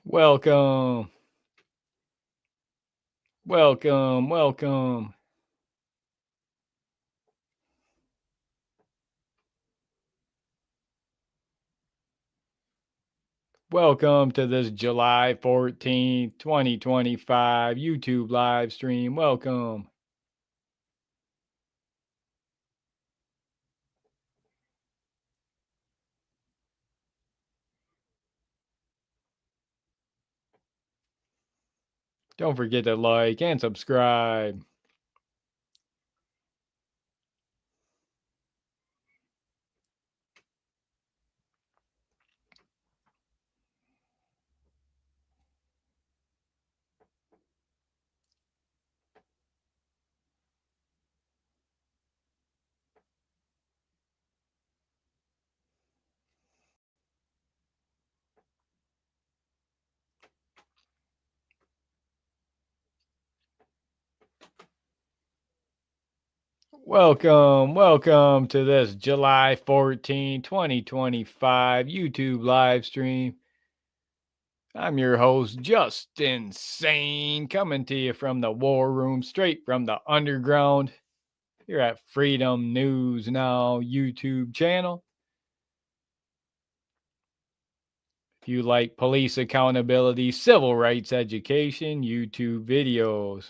Welcome, welcome, welcome. Welcome to this July 14th, 2025 YouTube live stream. Welcome. Don't forget to like and subscribe. Welcome to this July 14th, 2025 YouTube live stream. I'm your host, Justin Sane, coming to you from the war room, straight from the underground. Here at Freedom News Now YouTube channel. If you like police accountability, civil rights education, YouTube videos.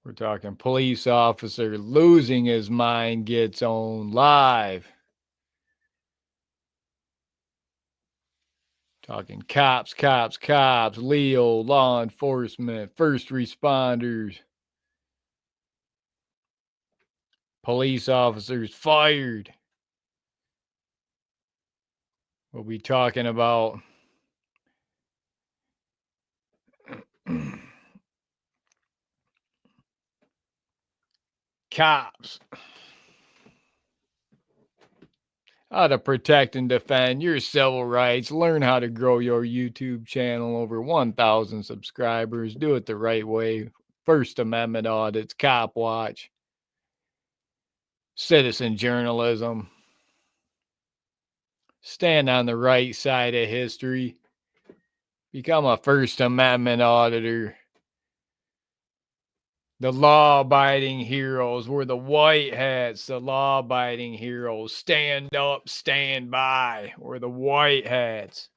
We're talking police officer losing his mind gets on live. Talking cops, Leo, law enforcement, first responders, police officers fired. We'll be talking about cops. How to protect and defend your civil rights. Learn how to grow your YouTube channel over 1,000 subscribers. Do it the right way. First Amendment audits, cop watch, citizen journalism. Stand on the right side of history. Become a First Amendment auditor. The law abiding heroes. We're the white hats, the law abiding heroes. Stand up, stand by. We're the white hats.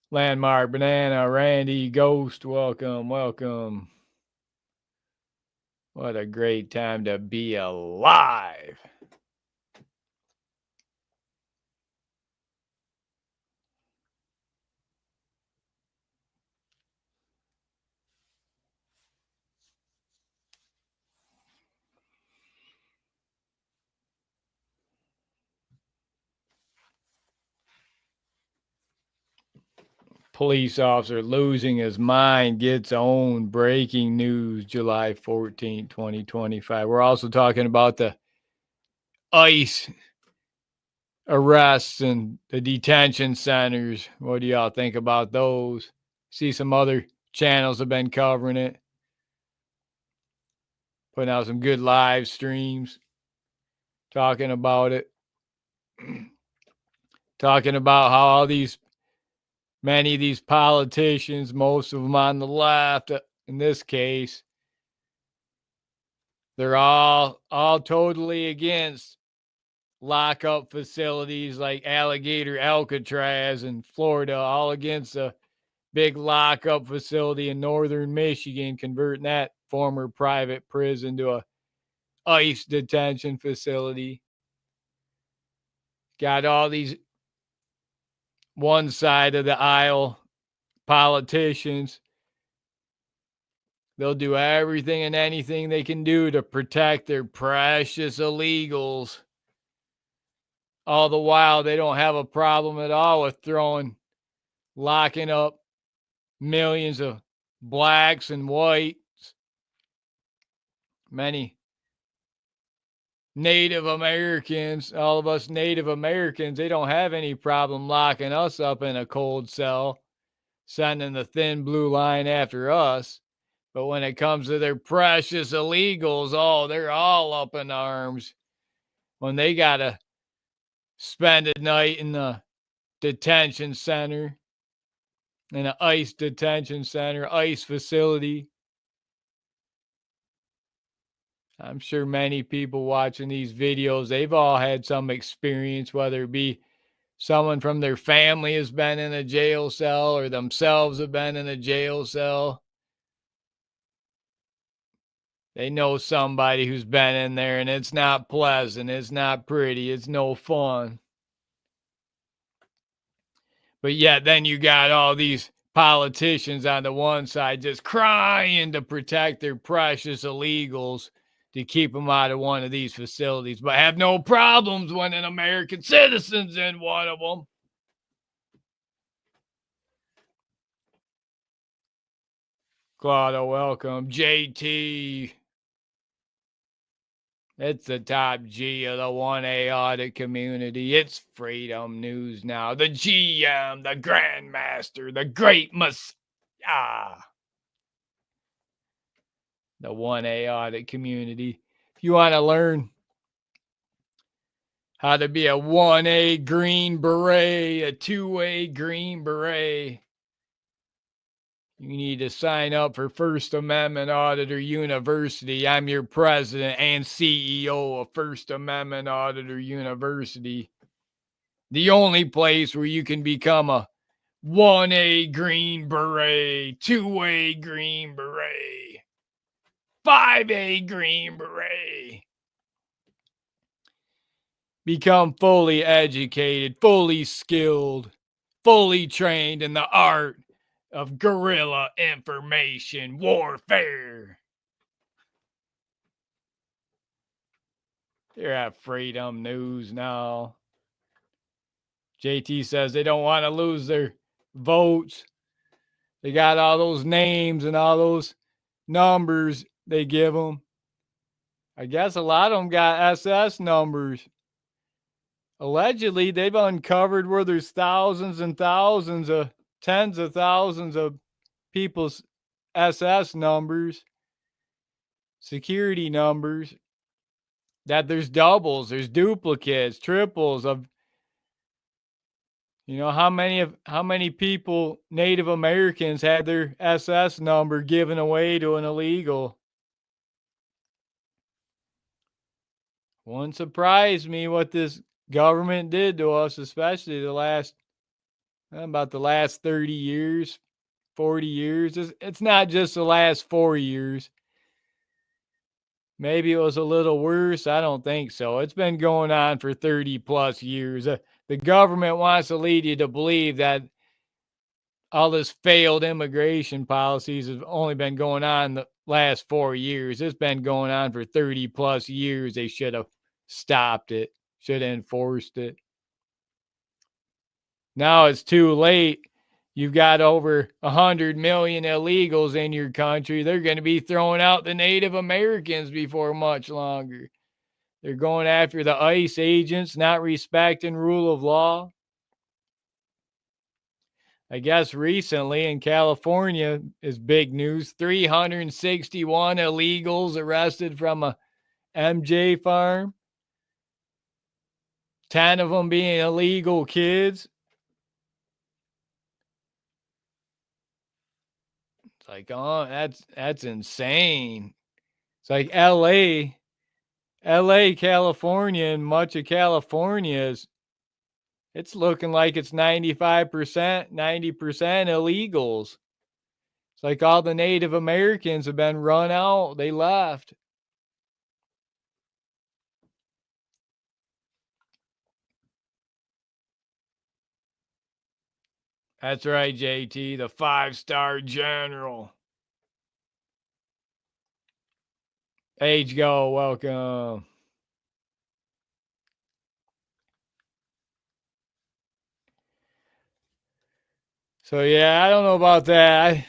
Landmark Banana, Randy, Ghost, welcome. What a great time to be alive. Police officer losing his mind gets owned. Breaking news, July 14th, 2025. We're also talking about the ICE arrests and the detention centers. What do y'all think about those? See, some other channels have been covering it, putting out some good live streams, talking about it, talking about how many of these politicians, most of them on the left, in this case, they're all totally against lockup facilities like Alligator Alcatraz in Florida, all against a big lockup facility in northern Michigan, converting that former private prison to a ICE detention facility. Got all these one side of the aisle politicians. They'll do everything and anything they can do to protect their precious illegals. All the while, they don't have a problem at all with locking up millions of blacks and whites, many Native Americans, all of us Native Americans. They don't have any problem locking us up in a cold cell sending the thin blue line after us. But when it comes to their precious illegals, oh, they're all up in arms when they got to spend a night in the detention center, in an ICE detention center, ICE facility. I'm sure many people watching these videos, they've all had some experience, whether it be someone from their family has been in a jail cell or themselves have been in a jail cell. They know somebody who's been in there, and it's not pleasant. It's not pretty. It's no fun. But yet then you got all these politicians on the one side just crying to protect their precious illegals, to keep them out of one of these facilities, but have no problems when an American citizen's in one of them. Claudio, welcome. JT. It's the top G of the 1A audit community. It's Freedom News Now. The GM, the Grandmaster, the Great Messiah. The 1A audit community. If you want to learn how to be a 1A Green Beret, a 2A Green Beret, you need to sign up for First Amendment Auditor University. I'm your president and CEO of First Amendment Auditor University. The only place where you can become a 1A Green Beret, 2A Green Beret, 5A Green Beret. Become fully educated, fully skilled, fully trained in the art of guerrilla information warfare. They're at Freedom News Now. JT says they don't want to lose their votes. They got all those names and all those numbers they give them. I guess a lot of them got SS numbers. Allegedly, they've uncovered where there's thousands and thousands of, tens of thousands of people's SS numbers, security numbers, that there's doubles, there's duplicates, triples of, you know, how many people, Native Americans, had their SS number given away to an illegal. Wouldn't surprise me what this government did to us, especially about the last 30 years, 40 years. It's not just the last 4 years. Maybe it was a little worse. I don't think so. It's been going on for 30 plus years. The government wants to lead you to believe that all this failed immigration policies have only been going on the last 4 years. It's been going on for 30 plus years. They should have stopped it, should have enforced it. Now it's too late. You've got over 100 million illegals in your country. They're going to be throwing out the Native Americans before much longer. They're going after the ICE agents, not respecting rule of law. I guess recently in California is big news. 361 illegals arrested from a MJ farm. 10 of them being illegal kids. It's like, oh, that's insane. It's like LA, California, and much of California it's looking like it's 95%, 90% illegals. It's like all the Native Americans have been run out. They left. That's right, JT, the 5-star general. Age Go, welcome. So yeah, I don't know about that.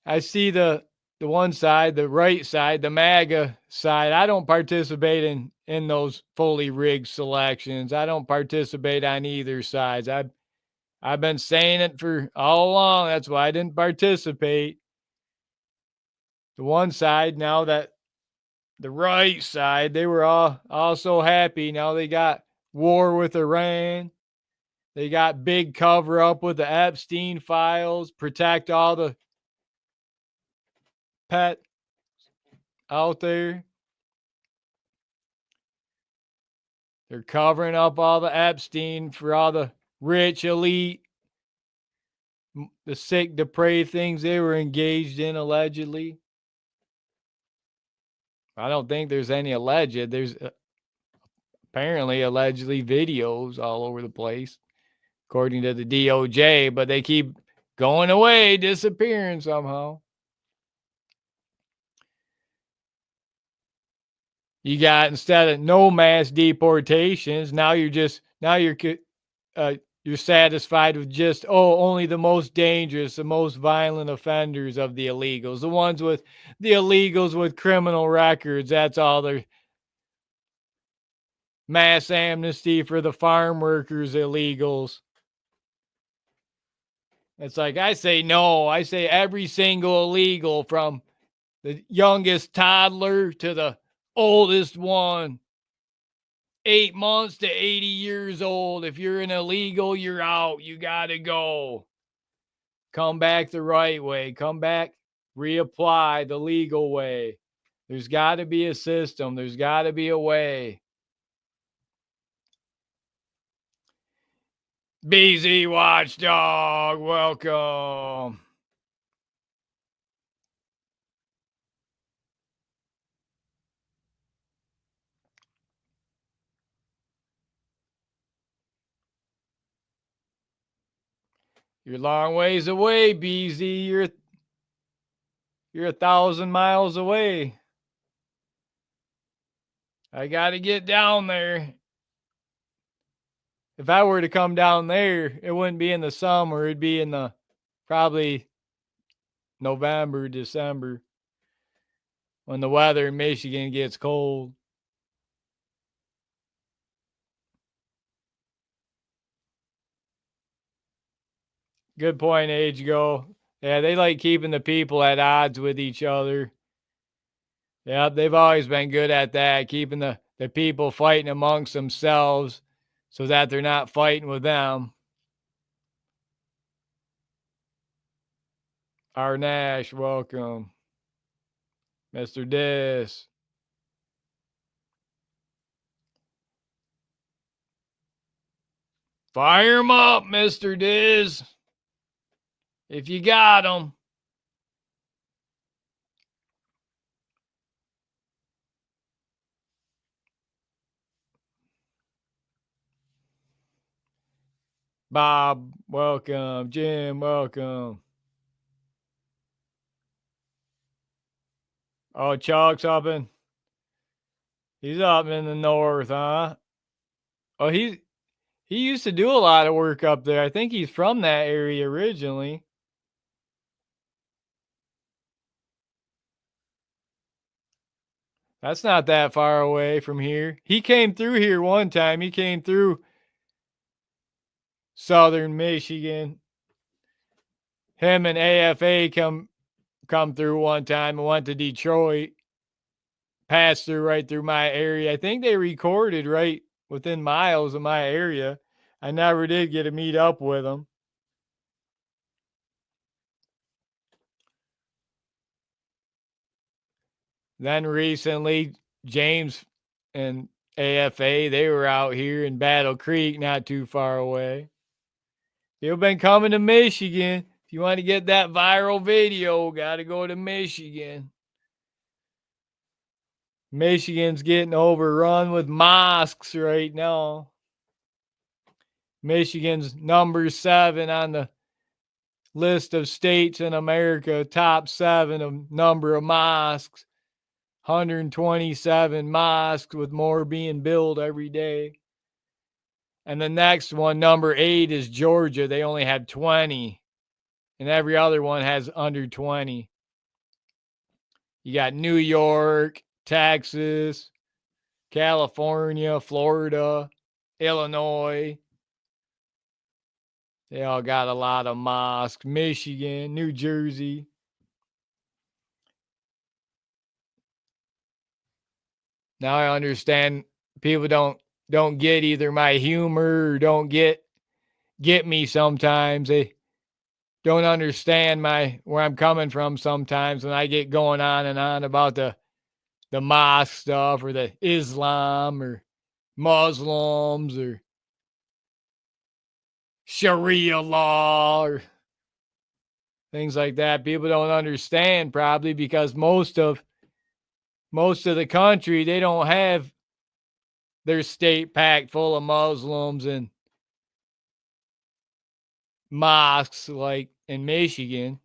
I see the one side, the right side, the MAGA side. I don't participate in those fully rigged selections. I don't participate on either sides. I've been saying it for all along. That's why I didn't participate. The one side, now that the right side, they were all so happy. Now they got war with Iran. They got big cover up with the Epstein files, protect all the pet out there. They're covering up all the Epstein for all the rich elite, the sick, depraved things they were engaged in allegedly. I don't think there's any alleged. There's apparently allegedly videos all over the place, according to the DOJ, but they keep going away, disappearing somehow. You got, instead of no mass deportations, now you're satisfied with just only the most dangerous, the most violent offenders of the illegals, the illegals with criminal records. That's all. They're mass amnesty for the farm workers, illegals. It's like, I say no. I say every single illegal, from the youngest toddler to the oldest one, 8 months to 80 years old. If you're an illegal, you're out. You got to go. Come back the right way. Come back, reapply the legal way. There's got to be a system. There's got to be a way. BZ Watchdog, welcome. You're a long ways away, BZ. You're 1,000 miles away. I got to get down there. If I were to come down there, it wouldn't be in the summer. It'd be in the probably November, December, when the weather in Michigan gets cold. Good point, Age Go. Yeah, they like keeping the people at odds with each other. Yeah, they've always been good at that, keeping the people fighting amongst themselves so that they're not fighting with them. R. Nash, welcome. Mr. Dis. Fire him up, Mr. Diz. If you got him. Bob, welcome. Jim, welcome. Oh, Chalk's he's up in the north, huh? Oh, he used to do a lot of work up there. I think he's from that area originally. That's not that far away from here. He came through here one time. He came through southern Michigan. Him and AFA come through one time and went to Detroit. Passed through right through my area. I think they recorded right within miles of my area. I never did get to meet up with them. Then recently, James and AFA, they were out here in Battle Creek, not too far away. You've been coming to Michigan. If you want to get that viral video, got to go to Michigan. Michigan's getting overrun with mosques right now. Michigan's number 7 on the list of states in America, top 7 of number of mosques. 127 mosques, with more being built every day. And the next one, number 8, is Georgia. They only have 20. And every other one has under 20. You got New York, Texas, California, Florida, Illinois. They all got a lot of mosques. Michigan, New Jersey. Now I understand people don't get either my humor or don't get me sometimes. They don't understand where I'm coming from sometimes when I get going on and on about the mosque stuff or the Islam or Muslims or Sharia law or things like that. People don't understand probably because most of the country, they don't have their state packed full of Muslims and mosques like in Michigan.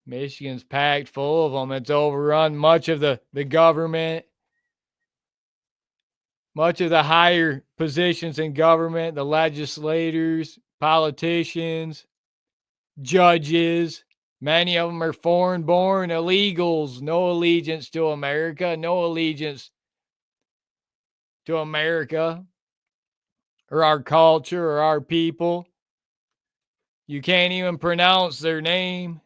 Michigan's packed full of them. It's overrun. Much of the government, much of the higher positions in government, the legislators, politicians, judges, many of them are foreign born illegals, no allegiance to America, no allegiance to America or our culture or our people. You can't even pronounce their name.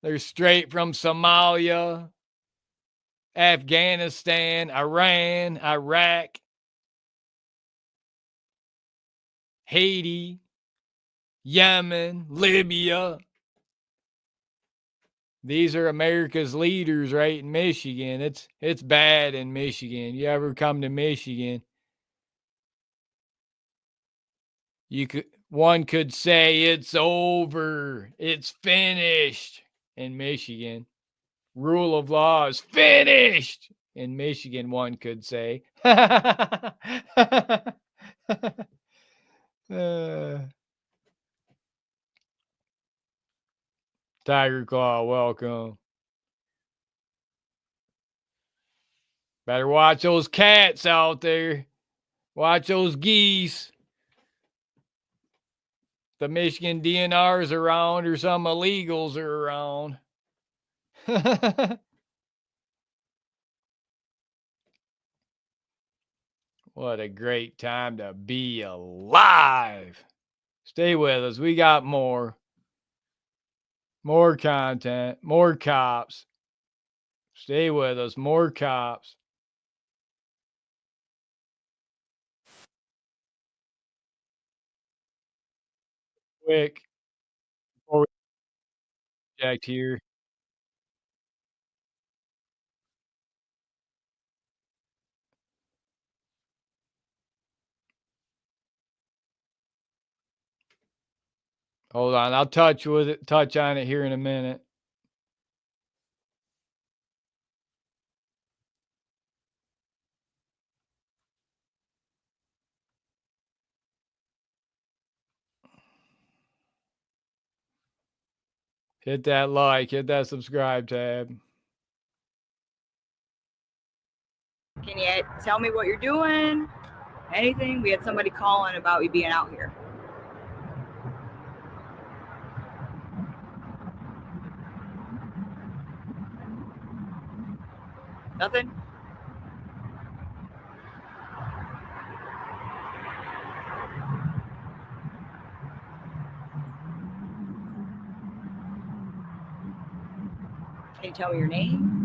They're straight from Somalia, Afghanistan, Iran, Iraq, Haiti, Yemen, Libya. These are America's leaders right in Michigan. It's bad in Michigan. You ever come to Michigan, one could say it's over. It's finished in Michigan. Rule of law is finished in Michigan, one could say. Tiger Claw, welcome. Better watch those cats out there. Watch those geese. The Michigan DNR's around or some illegals are around. What a great time to be alive. Stay with us. We got more content, more cops. Stay with us. More cops. Quick. Before we project here. Hold on. I'll touch on it here in a minute. Hit that like, hit that subscribe tab. Can you tell me what you're doing? Anything? We had somebody calling about you being out here. Nothing? Can you tell me your name?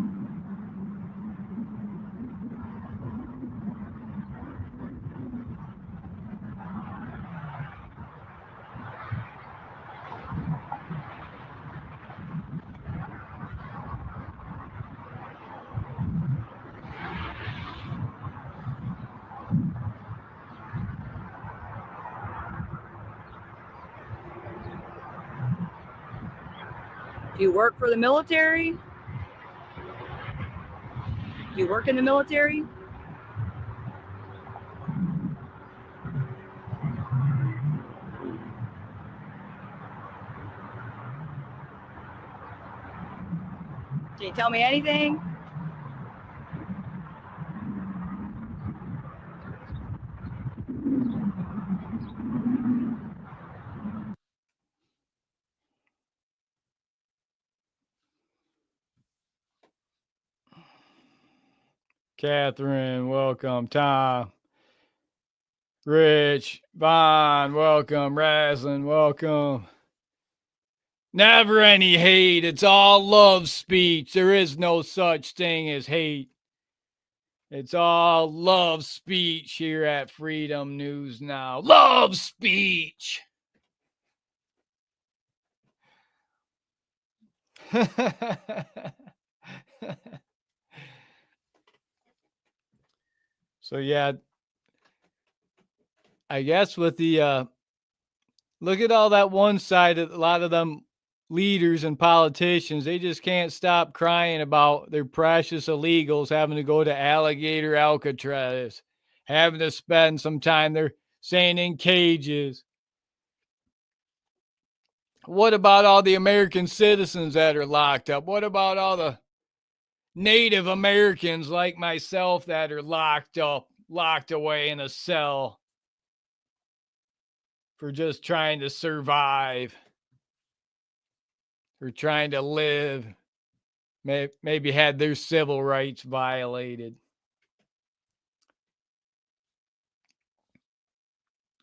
Do you work for the military? Do you work in the military? Can you tell me anything? Catherine, welcome. Tom, Rich, Vaughn, welcome. Wrestling, welcome. Never any hate. It's all love speech. There is no such thing as hate. It's all love speech here at Freedom News Now. Love speech. So yeah, I guess with the look at all that one side, a lot of them leaders and politicians, they just can't stop crying about their precious illegals having to go to alligator Alcatraz, having to spend some time there saying in cages. What about all the American citizens that are locked up? What about all the Native Americans like myself that are locked up, locked away in a cell for just trying to survive, for trying to live, maybe had their civil rights violated?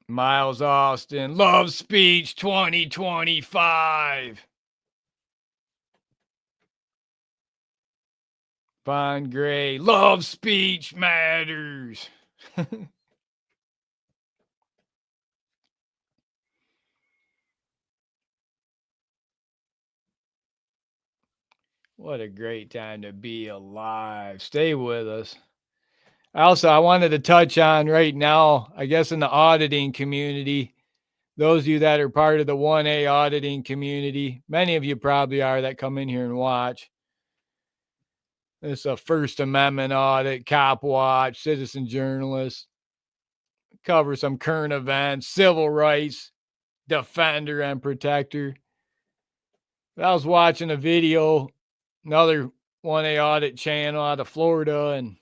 Miles Austin, Love Speech 2025. Von Gray, Love Speech Matters. What a great time to be alive. Stay with us. Also, I wanted to touch on right now, I guess in the auditing community, those of you that are part of the 1A auditing community, many of you probably are that come in here and watch. It's a First Amendment audit, cop watch, citizen journalist, cover some current events, civil rights, defender and protector. I was watching a video, another 1A audit channel out of Florida, and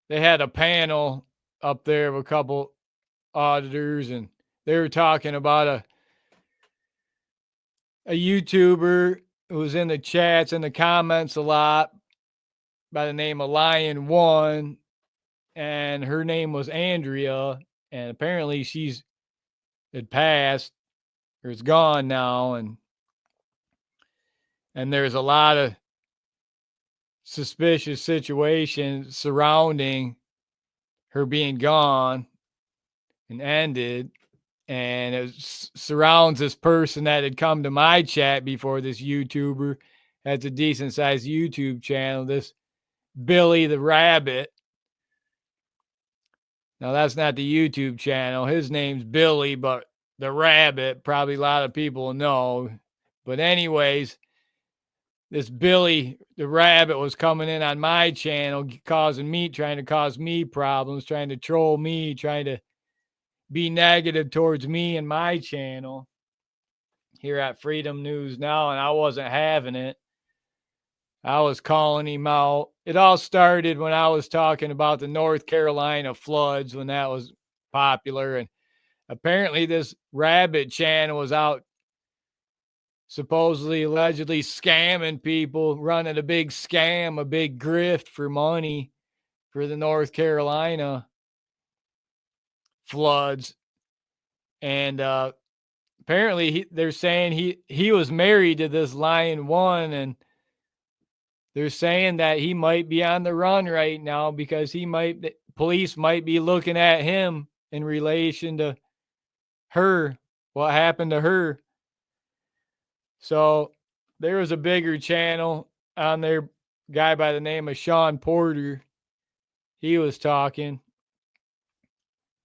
they had a panel up there of a couple auditors, and they were talking about a YouTuber who was in the chats and the comments a lot by the name of Lion One, and her name was Andrea, and apparently she's had passed or is gone now, and there's a lot of suspicious situations surrounding her being gone and ended. And it surrounds this person that had come to my chat before, this YouTuber, has a decent sized YouTube channel, this Billy the Rabbit. Now, that's not the YouTube channel. His name's Billy, but the Rabbit, probably a lot of people know. But, anyways, this Billy the Rabbit was coming in on my channel, trying to cause me problems, trying to troll me, trying to be negative towards me and my channel here at Freedom News Now, and I wasn't having it. I was calling him out. It all started when I was talking about the North Carolina floods, when that was popular, and apparently this Rabbit channel was out supposedly, allegedly scamming people, running a big scam, a big grift for money for the North Carolina floods. And apparently they're saying he was married to this Lion One, and they're saying that he might be on the run right now because police might be looking at him in relation to her, what happened to her. So there was a bigger channel on there, guy by the name of Sean Porter. He was talking.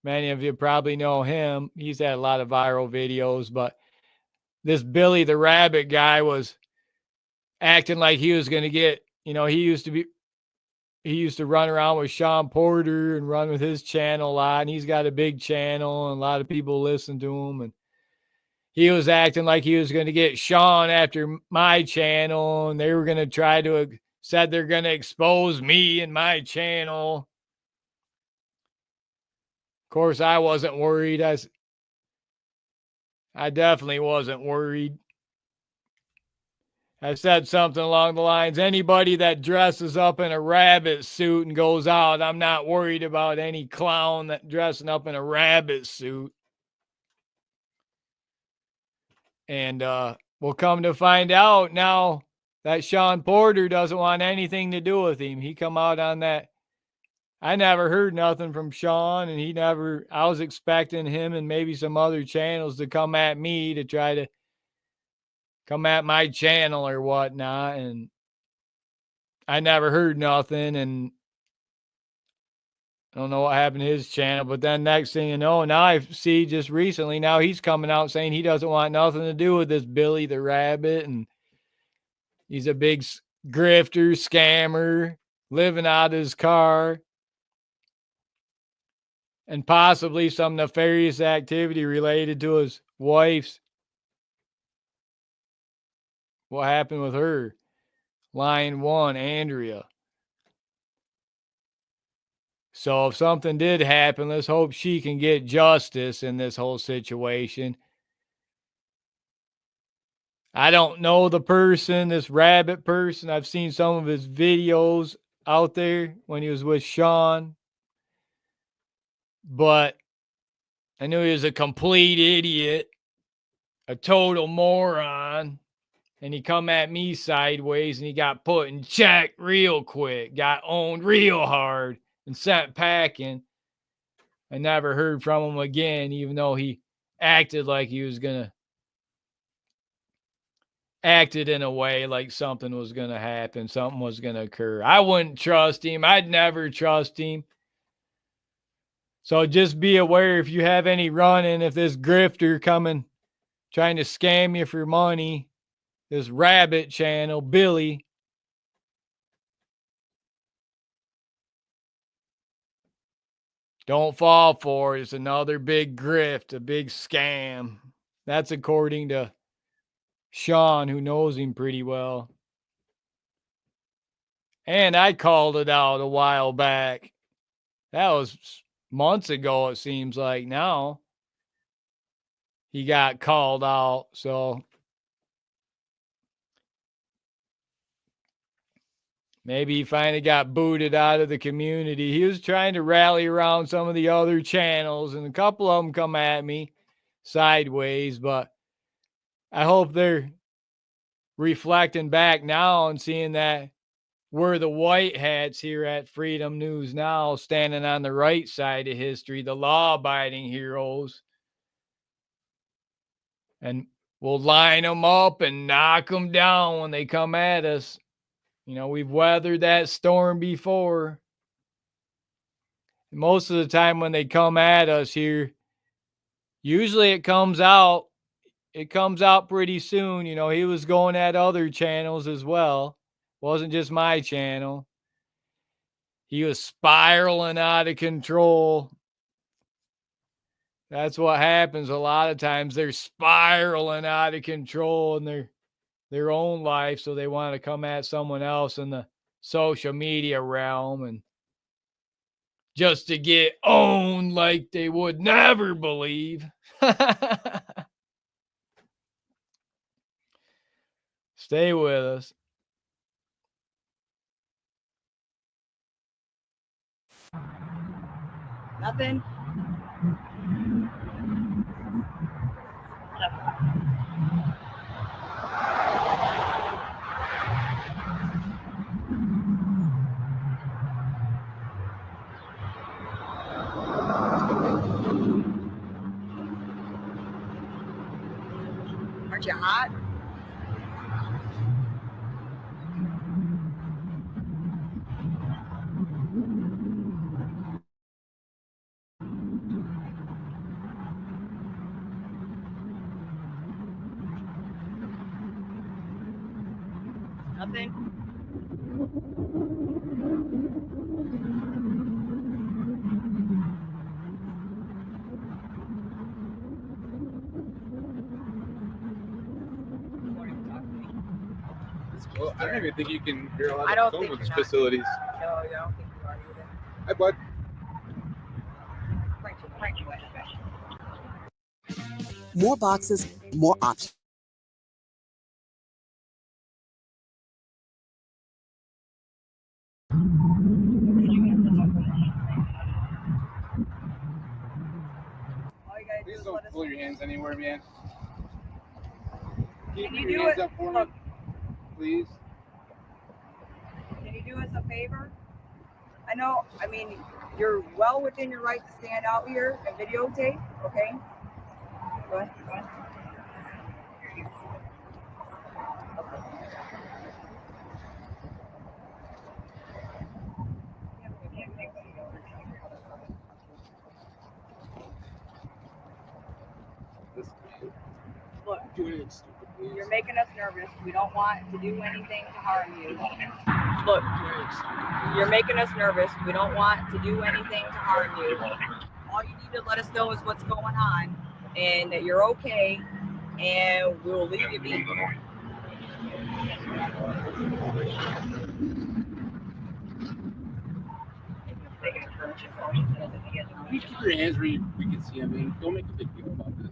Many of you probably know him. He's had a lot of viral videos, but this Billy the Rabbit guy was acting like he was going to get, he used to run around with Sean Porter and run with his channel a lot, and he's got a big channel and a lot of people listen to him, and he was acting like he was going to get Sean after my channel, and they were going to said they're going to expose me and my channel. Of course, I wasn't worried. I definitely wasn't worried. I said something along the lines, anybody that dresses up in a rabbit suit and goes out, I'm not worried about any clown that dressing up in a rabbit suit. And we'll come to find out now that Sean Porter doesn't want anything to do with him. He come out on that. I never heard nothing from Sean, and he never. I was expecting him and maybe some other channels to come at me to try to come at my channel or whatnot, and I never heard nothing. And I don't know what happened to his channel, but then next thing you know, now I see just recently, now he's coming out saying he doesn't want nothing to do with this Billy the Rabbit, and he's a big grifter, scammer, living out of his car, and possibly some nefarious activity related to his wife's. What happened with her? Line 1, Andrea. So if something did happen, let's hope she can get justice in this whole situation. I don't know the person, this rabbit person. I've seen some of his videos out there when he was with Sean. But I knew he was a complete idiot, a total moron. And he come at me sideways and he got put in check real quick, got owned real hard and sent packing. I never heard from him again, even though he acted like he was going to, acted in a way like something was going to happen, something was going to occur. I wouldn't trust him. I'd never trust him. So just be aware if you have any running, if this grifter coming, trying to scam you for money, this rabbit channel, Billy, don't fall for it. It's another big grift, a big scam. That's according to Sean, who knows him pretty well. And I called it out a while back. That was months ago, it seems like now. He got called out. So maybe he finally got booted out of the community. He was trying to rally around some of the other channels, and a couple of them come at me sideways, but I hope they're reflecting back now and seeing that we're the white hats here at Freedom News Now, standing on the right side of history, the law-abiding heroes. And we'll line them up and knock them down when they come at us. You know, we've weathered that storm before. Most of the time when they come at us here, usually it comes out pretty soon. You know, he was going at other channels as well. Wasn't just my channel. He was spiraling out of control. That's what happens a lot of times. They're spiraling out of control in their own life, so they want to come at someone else in the social media realm, and just to get owned like they would never believe. Stay with us. Nothing. Aren't you hot? Nothing. Well, I don't even think you can hear a lot I don't of think Thomas you're not. facilities. No, I don't think you are either. Hi, bud. More boxes, more options. pull your hands anywhere, man. Keep Can you your do hands it? up for Look. me, please. Can you do us a favor? I know, I mean, you're well within your right to stand out here and videotape, okay? Go ahead, go ahead. Look, you're making us nervous. We don't want to do anything to harm you. Look, you're making us nervous. We don't want to do anything to harm you. All you need to let us know is what's going on and that you're okay, and we'll leave you be. Please keep your hands where we can see them. I mean, don't make a big deal about this.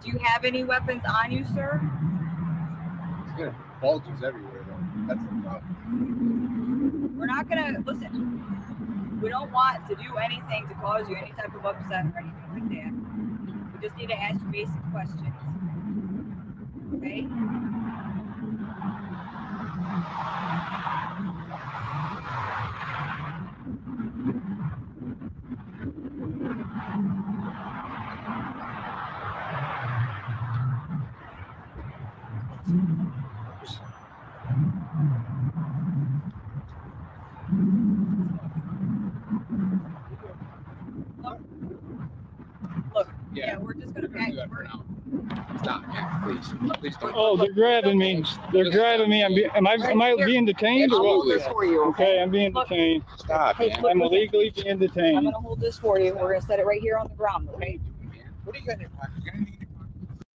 Do you have any weapons on you, sir? It's gonna bulges everywhere, though. That's the problem. We're not gonna listen. We don't want to do anything to cause you any type of upset or anything like that. We just need to ask you basic questions. Okay? Look, yeah, we're just gonna Do pack that for now. Stop, man. Please don't. Oh, they're grabbing me. They're grabbing me. Am I being detained or I'll hold what? this for you, Okay, I'm being Look. detained. Stop, Hey, man. look, I'm listen. illegally being I'm detained. gonna hold this for you. We're gonna set it right here on the ground, What are okay? you doing, man? What do you got in your pocket? You got anything in your pocket?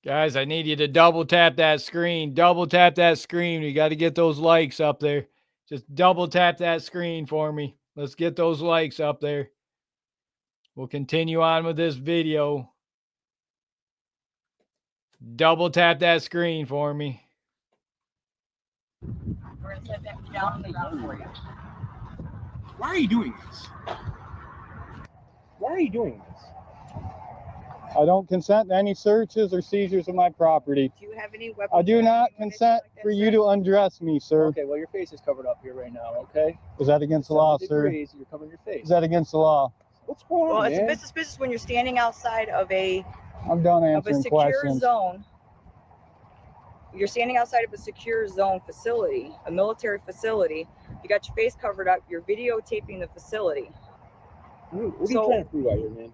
Guys, I need you to double tap that screen. Double tap that screen. We got to get those likes up there. Just double tap that screen for me. Let's get those likes up there. We'll continue on with this video. Double tap that screen for me. We're gonna set that down on the ground for you. Why are you doing this? Why are you doing this? I don't consent to any searches or seizures of my property. Do you have any weapons? I do or not anything like consent that, for sir? you to undress me, sir. Okay, well, your face is covered up here right now, okay? Is that against the law, 70 sir? degrees, you're covering your face. Is that against the law? What's going on, Well, it's a man? business when you're standing outside of a I'm done answering secure questions. zone. You're standing outside of a secure zone facility, a military facility. You got your face covered up. You're videotaping the facility. What are you So- trying to prove out here, man?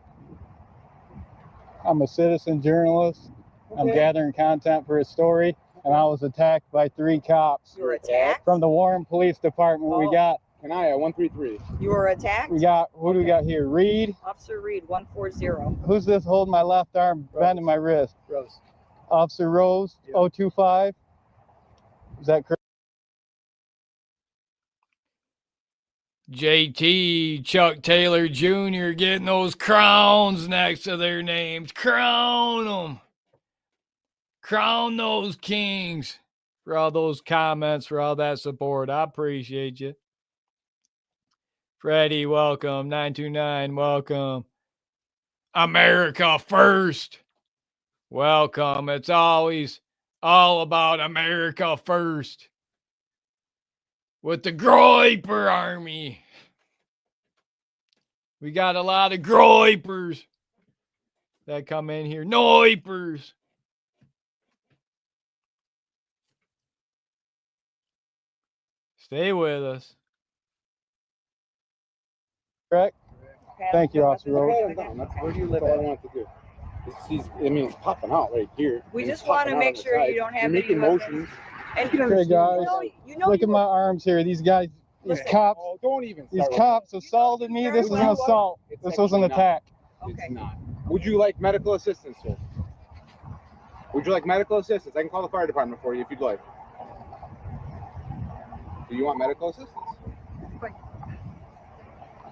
I'm a citizen journalist. I'm gathering content for a story, and I was attacked by 3 cops You were attacked. from the Warren Police Department. We Oh. got, Kanaya 133. You were attacked. who do we got here? Reed. Officer Reed 140. Who's this holding my left arm, bending my wrist? Rose. Officer Rose, Yeah. 025. Is that correct? JT, Chuck Taylor Jr. getting those crowns next to their names. Crown them. Crown those kings. For all those comments, for all that support. I appreciate you. Freddie, welcome. 929, welcome. America first. Welcome. It's always all about America first. With the Groiper Army. We got a lot of Groipers that come in here. Noipers. Stay with us. Correct? Thank you, Officer Rose. Okay, I'm done. That's where do you live? That's all I want to do. It's popping out right here. We It's just want to popping out make on the sure side. you don't have You're any making weapons. motions. And Okay, guys. you know Look you at my arms here. These guys, these cops, Don't even. these start with cops that. assaulted me. This is an assault. It's This was an actually not. attack. It's Okay. not. Would you like medical assistance, sir? Would you like medical assistance? I can call the fire department for you if you'd like. Do you want medical assistance?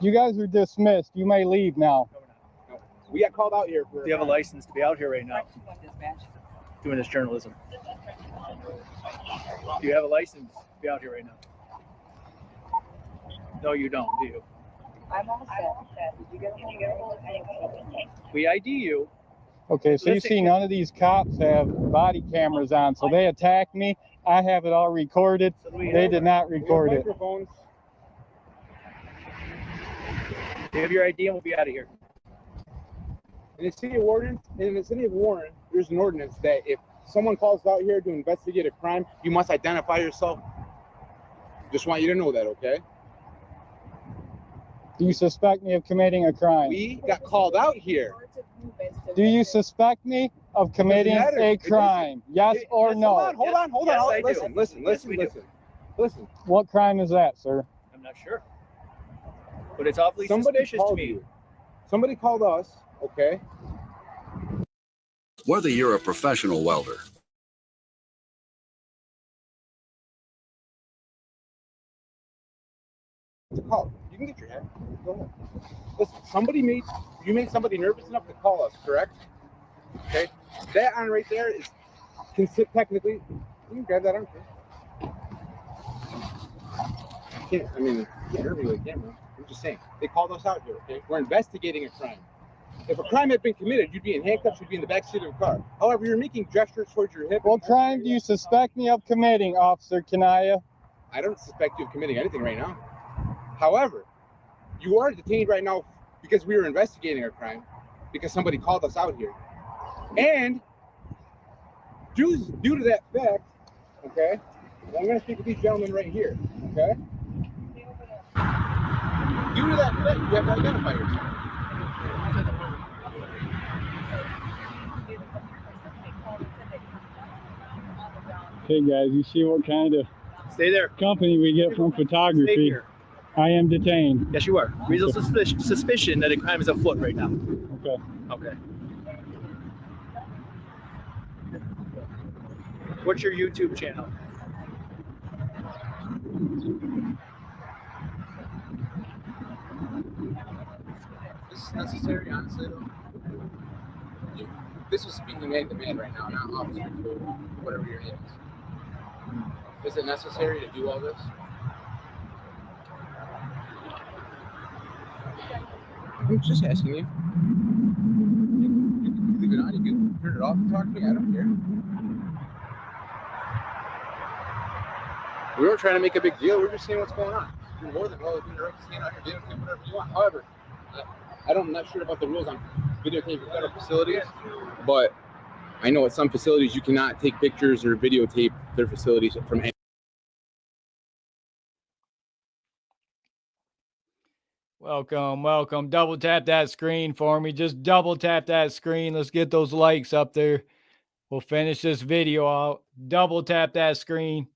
You guys are dismissed. You may leave now. No. We got called out here for. Do you have a license to be out here right now Dispatch. doing this journalism? Do you have a license to be out here right now? No, you don't, do you? I'm all set. Did you get a We ID you. Okay, so you Listen, see none of these cops have body cameras on, so they attacked me. I have it all recorded. So do we They have- did not We have record it. microphones. You have your ID and we'll be out of here. In the city of Warren, there's an ordinance that if someone calls out here to investigate a crime, you must identify yourself. Just want you to know that, okay? Do you suspect me of committing a crime? We got called out here. Do you suspect me of committing matter. a It doesn't- crime? Yes or Hold no? on. Yes, I do. Listen. What crime is that, sir? I'm not sure. But it's awfully Somebody suspicious to called me. you. Somebody called us, okay? Whether you're a professional welder, Call. You can get your head. Go ahead. Listen, you made somebody nervous enough to call us, correct? Okay. That on right there is technically. You can grab that on. You can't hurt me with a camera. I'm just saying. They called us out here, okay? We're investigating a crime. If a crime had been committed, you'd be in handcuffs, you'd be in the back seat of a car. However, you're making gestures towards your hip. What crime do you suspect me of committing, Officer Kanaya? I don't suspect you of committing anything right now. However, you are detained right now because we were investigating a crime, because somebody called us out here. And due to that fact, okay, I'm going to speak with these gentlemen right here, okay? Due to that fact, you have to identify yourself. Okay, guys, you see what kind of Stay there. company we get from Stay photography. here. I am detained. Yes, you are. Reasonable suspicion that a crime is afoot right now. Okay. Okay. What's your YouTube channel? This is necessary, honestly, though. This is speaking man to man right now, not officer to whatever your name is. Is it necessary to do all this? I'm just asking you. You can leave it on, you can turn it off and talk to me, I don't care. We weren't trying to make a big deal, we're just saying what's going on. You're more than well within your right to stand out here, videotape whatever you want. However, I'm not sure about the rules on videotaping federal facilities, but I know at some facilities you cannot take pictures or videotape their facilities from any. Welcome. Double tap that screen for me. Just double tap that screen. Let's get those likes up there. We'll finish this video out. Double tap that screen.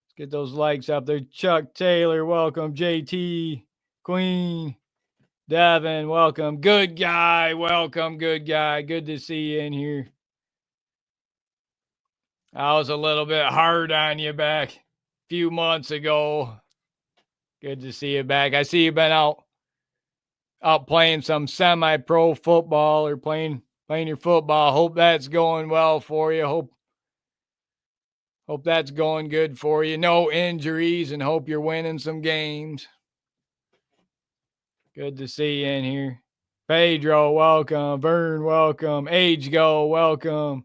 Let's get those likes up there. Chuck Taylor, welcome. JT, Queen, Devin, welcome. Good guy, welcome. Good guy. Good to see you in here. I was a little bit hard on you back a few months ago. Good to see you back. I see you've been out playing some semi-pro football or playing your football. Hope that's going well for you. Hope that's going good for you. No injuries, and hope you're winning some games. Good to see you in here. Pedro, welcome. Vern, welcome. Age Go, welcome.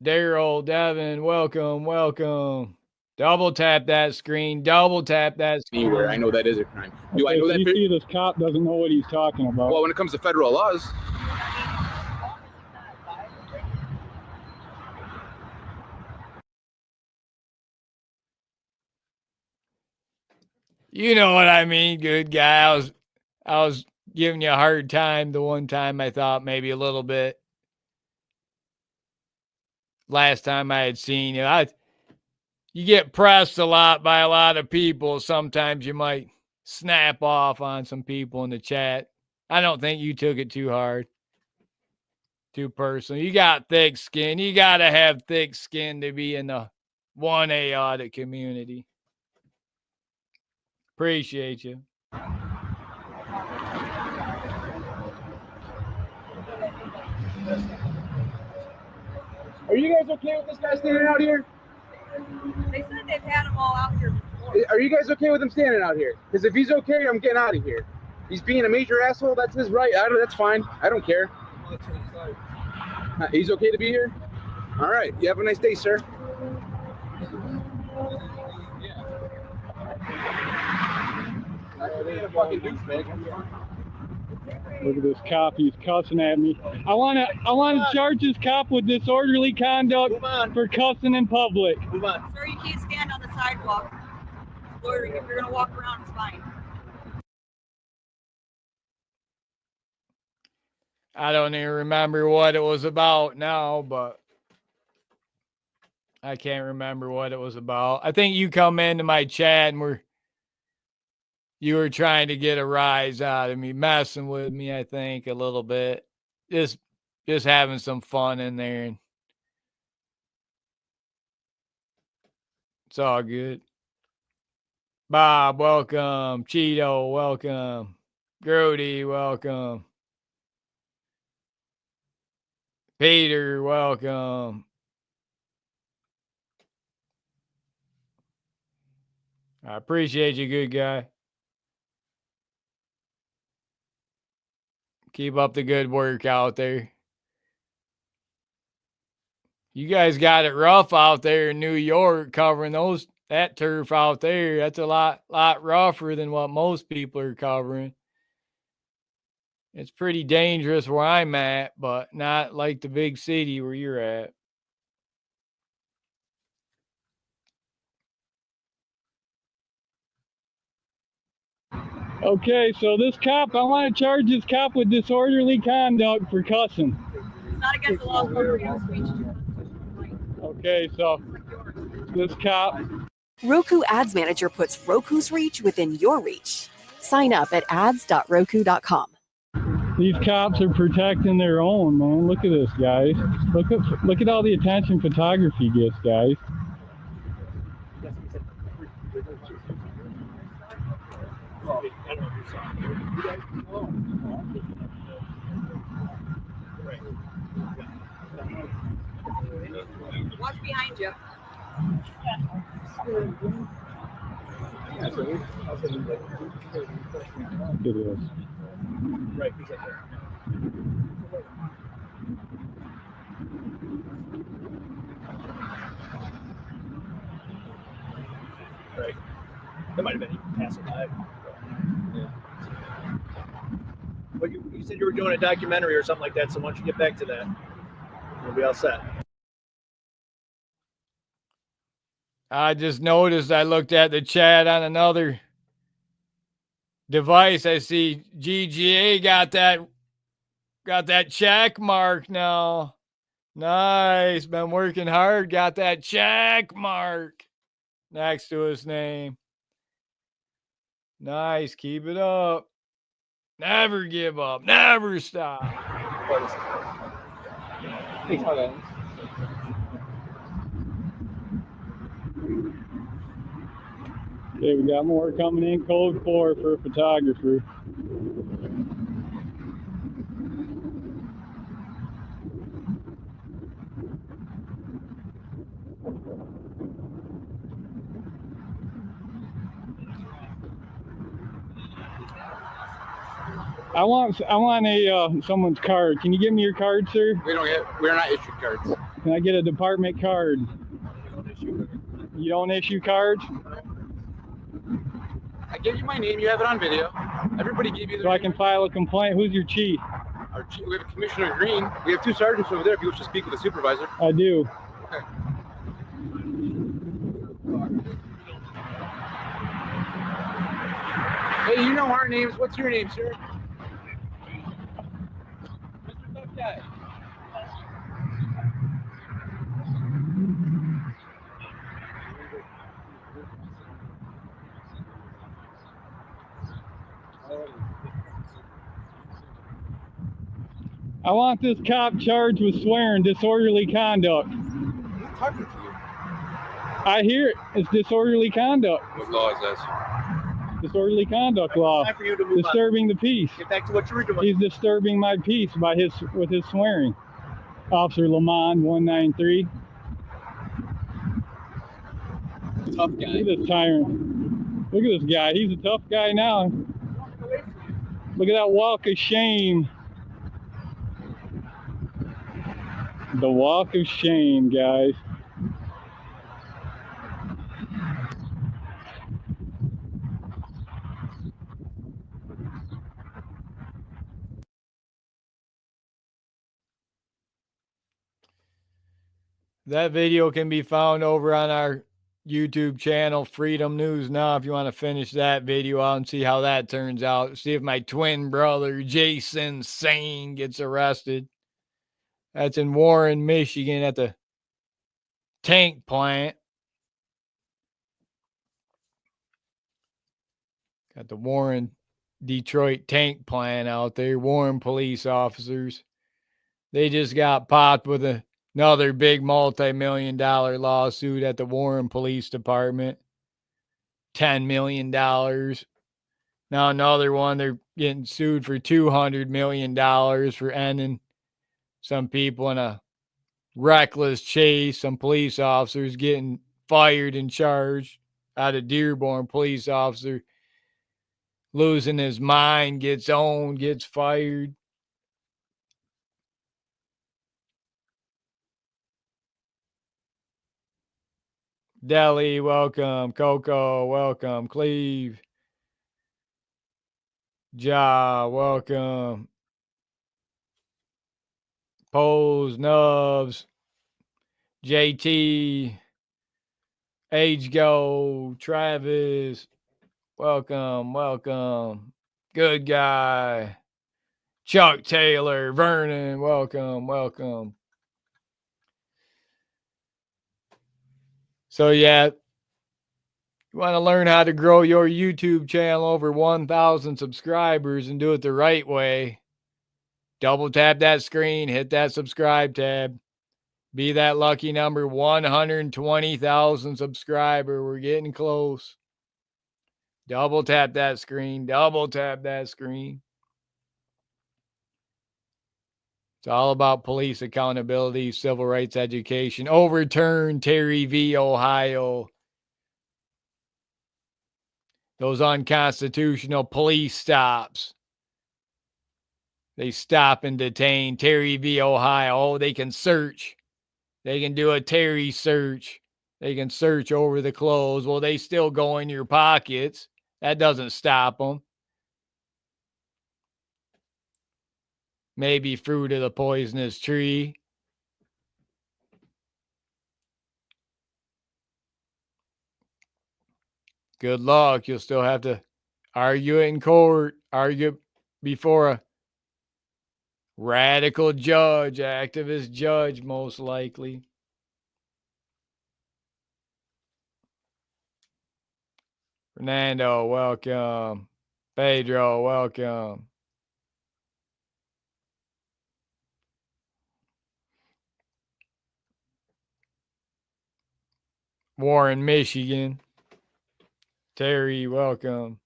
Daryl, Devin, welcome. Double tap that screen. Double tap that screen. Anywhere, I know that is a crime. Do I know that? You see this cop doesn't know what he's talking about. Well, when it comes to federal laws, you know what I mean, good guy. I was giving you a hard time the one time I thought maybe a little bit. Last time I had seen you. You get pressed a lot by a lot of people. Sometimes you might snap off on some people in the chat. I don't think you took it too hard, too personal. You got thick skin. You got to have thick skin to be in the 1A audit community. Appreciate you. Are you guys okay with this guy standing out here? They said they've had them all out here before. Are you guys okay with him standing out here? Because if he's okay, I'm getting out of here. He's being a major asshole. That's his right. That's fine. I don't care. He's okay to be here? All right. You have a nice day, sir. Look at this cop, he's cussing at me. I wanna charge this cop with disorderly conduct for cussing in public. Move on. Sir, you can't stand on the sidewalk. Loitering. If you're gonna walk around, it's fine. I don't even remember what it was about now, but I can't remember what it was about. I think you come into my chat and you were trying to get a rise out of me, messing with me, I think, a little bit. Just having some fun in there. And it's all good. Bob, welcome. Cheeto, welcome. Grody, welcome. Peter, welcome. I appreciate you, good guy. Keep up the good work out there. You guys got it rough out there in New York covering that turf out there. That's a lot rougher than what most people are covering. It's pretty dangerous where I'm at, but not like the big city where you're at. Okay, so this cop, I want to charge this cop with disorderly conduct for cussing. It's not against the law for freedom of speech. Okay, so this cop. Roku Ads Manager puts Roku's reach within your reach. Sign up at ads.roku.com. These cops are protecting their own, man. Look at this, guys. Look at all the attention photography gets, guys. Watch behind you. It is. Right, he's up there. Right. That might have been passing by. Yeah. But you said you were doing a documentary or something like that, so why don't you get back to that? We'll be all set. I just noticed I looked at the chat on another device. I see GGA got that check mark now. Nice. Been working hard. Got that check mark next to his name. Nice. Keep it up. Never give up. Never stop. Okay, we got more coming in. Code 4 for a photographer. I want someone's card. Can you give me your card, sir? We're not issued cards. Can I get a department card? You don't issue cards? I gave you my name. You have it on video. Everybody gave you the So I can file a complaint. Who's your chief? Our chief, we have Commissioner Green. We have 2 sergeants over there if you wish to speak with the supervisor. I do. Okay. Hey, you know our names. What's your name, sir? Mr. Tough Guy. I want this cop charged with swearing, disorderly conduct. I'm talking to you. I hear it. It's disorderly conduct. What law is this? Disorderly conduct law. Time for you to move Disturbing the peace. Get back to what you were doing. He's disturbing my peace with his swearing. Officer Lamont 193. Tough guy. Look at this tyrant. Look at this guy. He's a tough guy now. Look at that walk of shame. The walk of shame, guys. That video can be found over on our YouTube channel, Freedom News Now, if you want to finish that video out and see how that turns out. See if my twin brother, Jason Sane, gets arrested. That's in Warren, Michigan at the tank plant. Got the Warren, Detroit tank plant out there. Warren police officers. They just got popped with another big multi-million-dollar lawsuit at the Warren Police Department. $10 million. Now another one, they're getting sued for $200 million for ending some people in a reckless chase. Some police officers getting fired and charged. Out of Dearborn, police officer losing his mind, gets owned, gets fired. Delhi, welcome. Coco, welcome. Cleve. Ja, welcome. Pose, Nubs. JT. Age Go. Travis. Welcome, welcome. Good guy. Chuck Taylor. Vernon, welcome, welcome. So, yeah, you want to learn how to grow your YouTube channel over 1,000 subscribers and do it the right way. Double tap that screen, hit that subscribe tab. Be that lucky number 120,000 subscriber. We're getting close. Double tap that screen. Double tap that screen. It's all about police accountability, civil rights education. Overturn Terry v. Ohio. Those unconstitutional police stops. They stop and detain. Terry v. Ohio. Oh, they can search. They can do a Terry search. They can search over the clothes. Well, they still go in your pockets. That doesn't stop them. Maybe fruit of the poisonous tree. Good luck. You'll still have to argue it in court. Argue before a radical judge, activist judge, most likely. Fernando, welcome. Pedro, welcome. Warren, Michigan. Terry, welcome.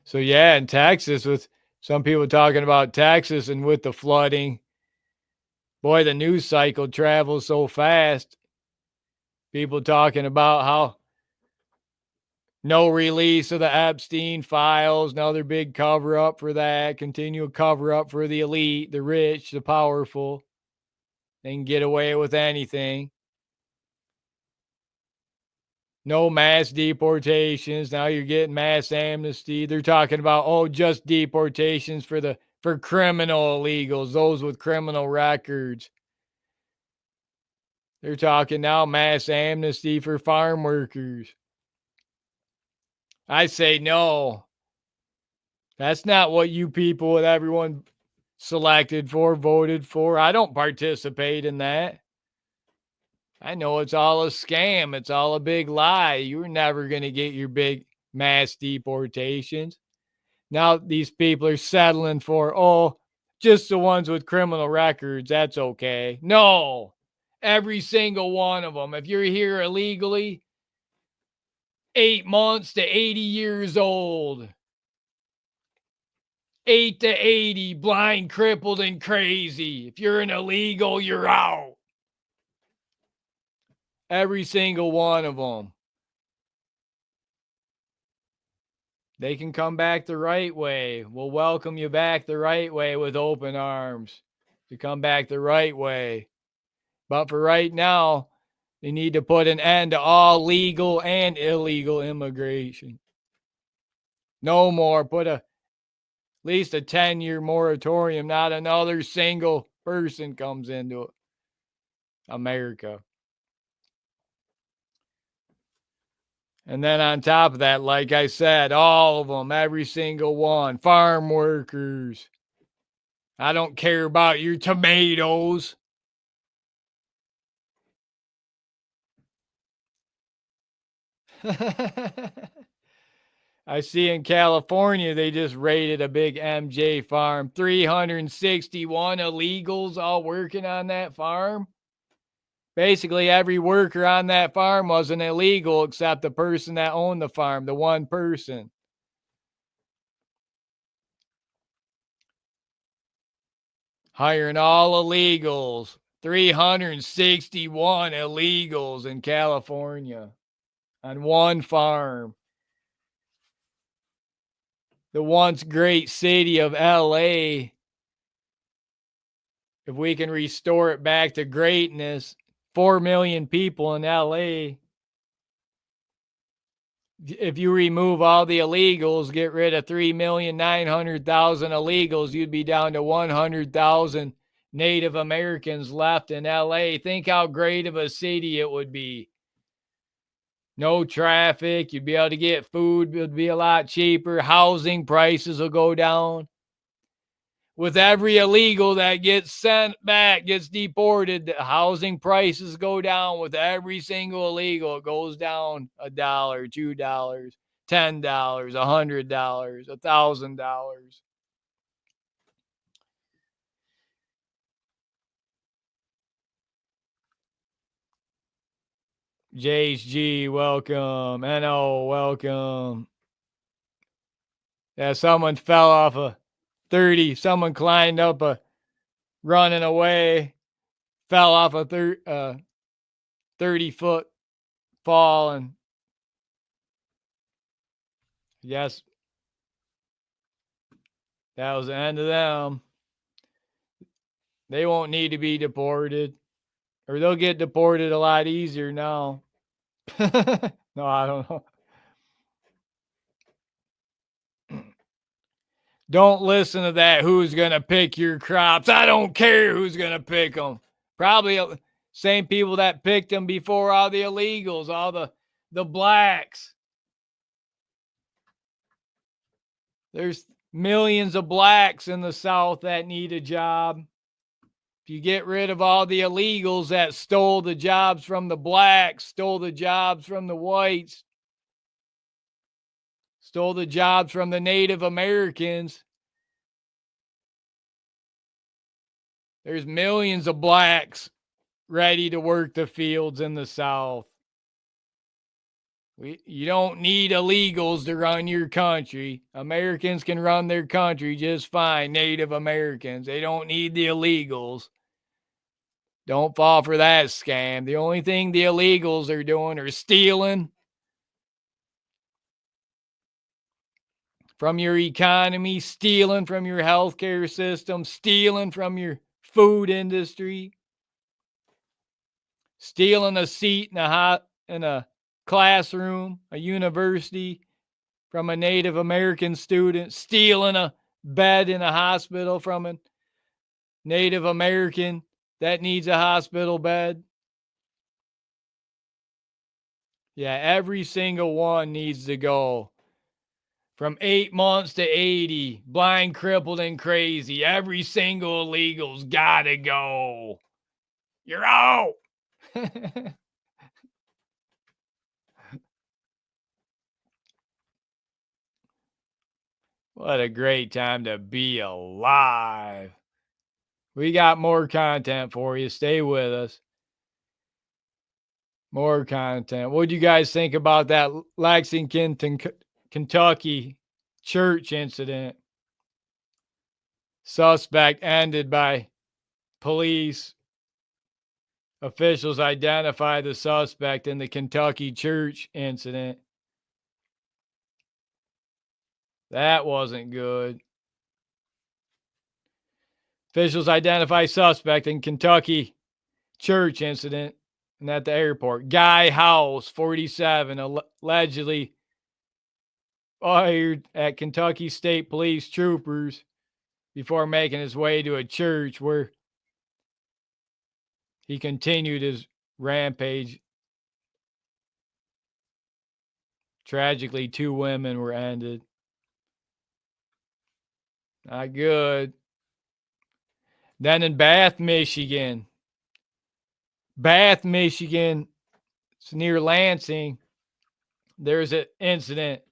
So, yeah, in Texas, with some people talking about Texas and with the flooding, boy, the news cycle travels so fast. People talking about how no release of the Epstein files, another big cover up for that, continual cover up for the elite, the rich, the powerful. They can get away with anything. No mass deportations. Now you're getting mass amnesty. They're talking about, just deportations for criminal illegals, those with criminal records. They're talking now mass amnesty for farm workers. I say no. That's not what you people that everyone selected for, voted for. I don't participate in that. I know it's all a scam. It's all a big lie. You're never going to get your big mass deportations. Now these people are settling for, just the ones with criminal records. That's okay. No, every single one of them. If you're here illegally, 8 months to 80 years old. 8 to 80, blind, crippled, and crazy. If you're an illegal, you're out. Every single one of them. They can come back the right way. We'll welcome you back the right way with open arms to come back the right way. But for right now, they need to put an end to all legal and illegal immigration. No more. Put at least a 10-year moratorium. Not another single person comes into America. And then on top of that, like I said, all of them, every single one, farm workers. I don't care about your tomatoes. I see in California, they just raided a big MJ farm. 361 illegals all working on that farm. Basically, every worker on that farm was an illegal except the person that owned the farm, the one person. Hiring all illegals. 361 illegals in California on one farm. The once great city of LA, if we can restore it back to greatness, 4 million people in LA. If you remove all the illegals, get rid of 3,900,000 illegals, you'd be down to 100,000 Native Americans left in LA. Think how great of a city it would be. No traffic. You'd be able to get food. It would be a lot cheaper. Housing prices will go down. With every illegal that gets sent back, gets deported, the housing prices go down. With every single illegal, it goes down $1, $2, $10, $100, $1,000. JHG, welcome. NO, welcome. Yeah, someone fell off a 30. Someone climbed up a running away, fell off a 30-foot fall, and yes, that was the end of them. They won't need to be deported, or they'll get deported a lot easier now. No, I don't know. Don't listen to that. Who's going to pick your crops? I don't care who's going to pick them. Probably same people that picked them before all the illegals, all the blacks. There's millions of blacks in the South that need a job. If you get rid of all the illegals that stole the jobs from the blacks, stole the jobs from the whites, stole the jobs from the Native Americans, there's millions of blacks ready to work the fields in the South. You don't need illegals to run your country. Americans can run their country just fine. Native Americans, they don't need the illegals. Don't fall for that scam. The only thing the illegals are doing are stealing from your economy, stealing from your healthcare system, stealing from your food industry, stealing a seat in a classroom, a university from a Native American student, stealing a bed in a hospital from a Native American that needs a hospital bed. Yeah, every single one needs to go. From 8 months to 80, blind, crippled, and crazy. Every single illegal's gotta go. You're out. What a great time to be alive. We got more content for you. Stay with us. More content. What do you guys think about that Lexington, Kentucky church incident? Suspect ended by police. Officials identify the suspect in the Kentucky church incident. That wasn't good. Officials identify suspect in Kentucky church incident and at the airport. Guy House, 47, allegedly fired at Kentucky State Police troopers before making his way to a church where he continued his rampage. Tragically, 2 women were ended. Not good. Then in Bath, Michigan. It's near Lansing. There's an incident.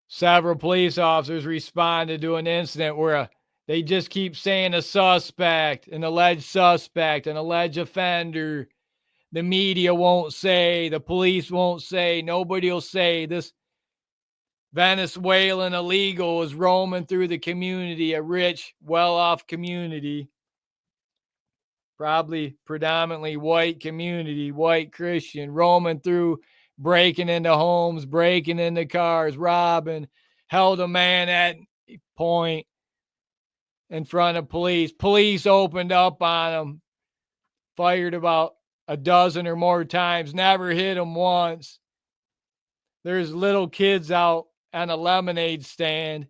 Several police officers responded to an incident where they just keep saying a suspect, an alleged suspect, an alleged offender. The media won't say, the police won't say, nobody will say. This Venezuelan illegal was roaming through the community, a rich, well-off community, probably predominantly white community, white Christian, roaming through, breaking into homes, breaking into cars, robbing, held a man at point in front of police. Police opened up on him, fired about a dozen or more times, never hit him once. There's little kids out on a lemonade stand,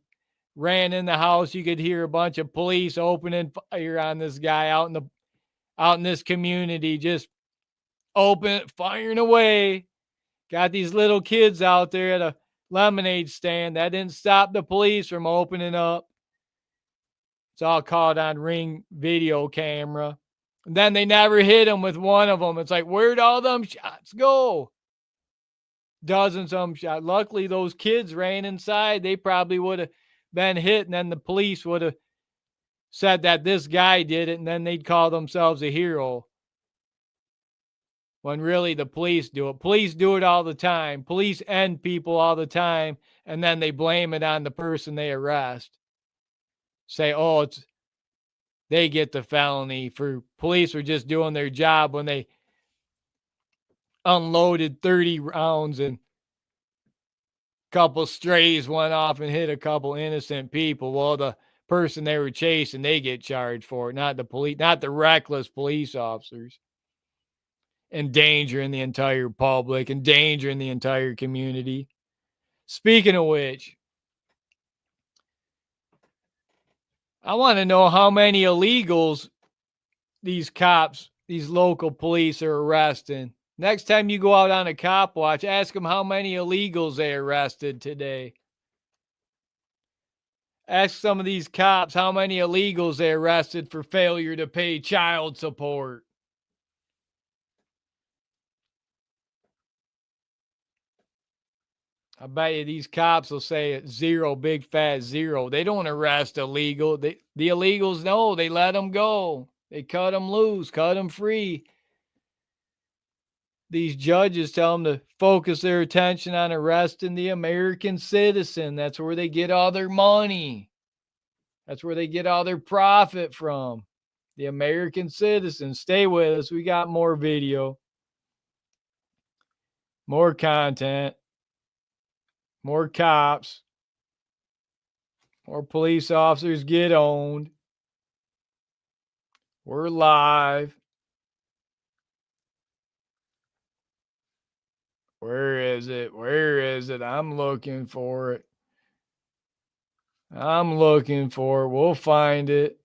ran in the house. You could hear a bunch of police opening fire on this guy out in this community, just firing away. Got these little kids out there at a lemonade stand. That didn't stop the police from opening up. It's all caught on Ring video camera. And then they never hit him with one of them. It's like, where'd all them shots go? Dozens of them shot. Luckily, those kids ran inside. They probably would have been hit, and then the police would have said that this guy did it, and then they'd call themselves a hero. When really the police do it. Police do it all the time. Police end people all the time, and then they blame it on the person they arrest. Say, oh, they get the felony. For police were just doing their job when they unloaded 30 rounds and a couple strays went off and hit a couple innocent people. Well, the person they were chasing, they get charged for it, not the police, not the reckless police officers. Endangering the entire public, endangering the entire community. Speaking of which, I want to know how many illegals these cops, these local police are arresting. Next time you go out on a cop watch, ask them how many illegals they arrested today. Ask some of these cops how many illegals they arrested for failure to pay child support. I bet you these cops will say it's 0, big fat 0. They don't arrest illegal. The illegals know. They let them go. They cut them loose, cut them free. These judges tell them to focus their attention on arresting the American citizen. That's where they get all their money. That's where they get all their profit from. The American citizen. Stay with us. We got more video, more content, more cops, more police officers get owned. We're live. Where is it? Where is it? I'm looking for it. We'll find it.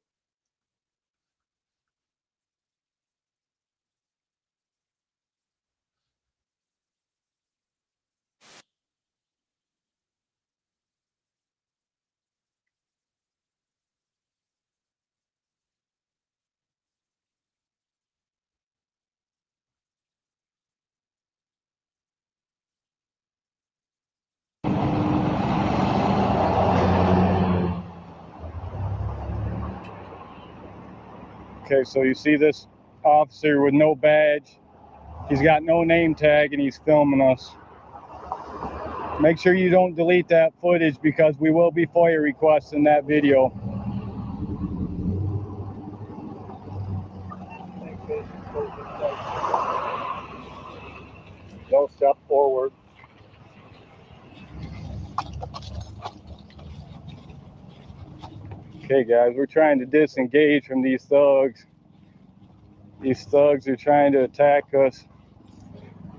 Okay, so you see this officer with no badge. He's got no name tag and he's filming us. Make sure you don't delete that footage because we will be FOIA requesting that video. No, step forward. Okay guys, we're trying to disengage from these thugs. These thugs are trying to attack us.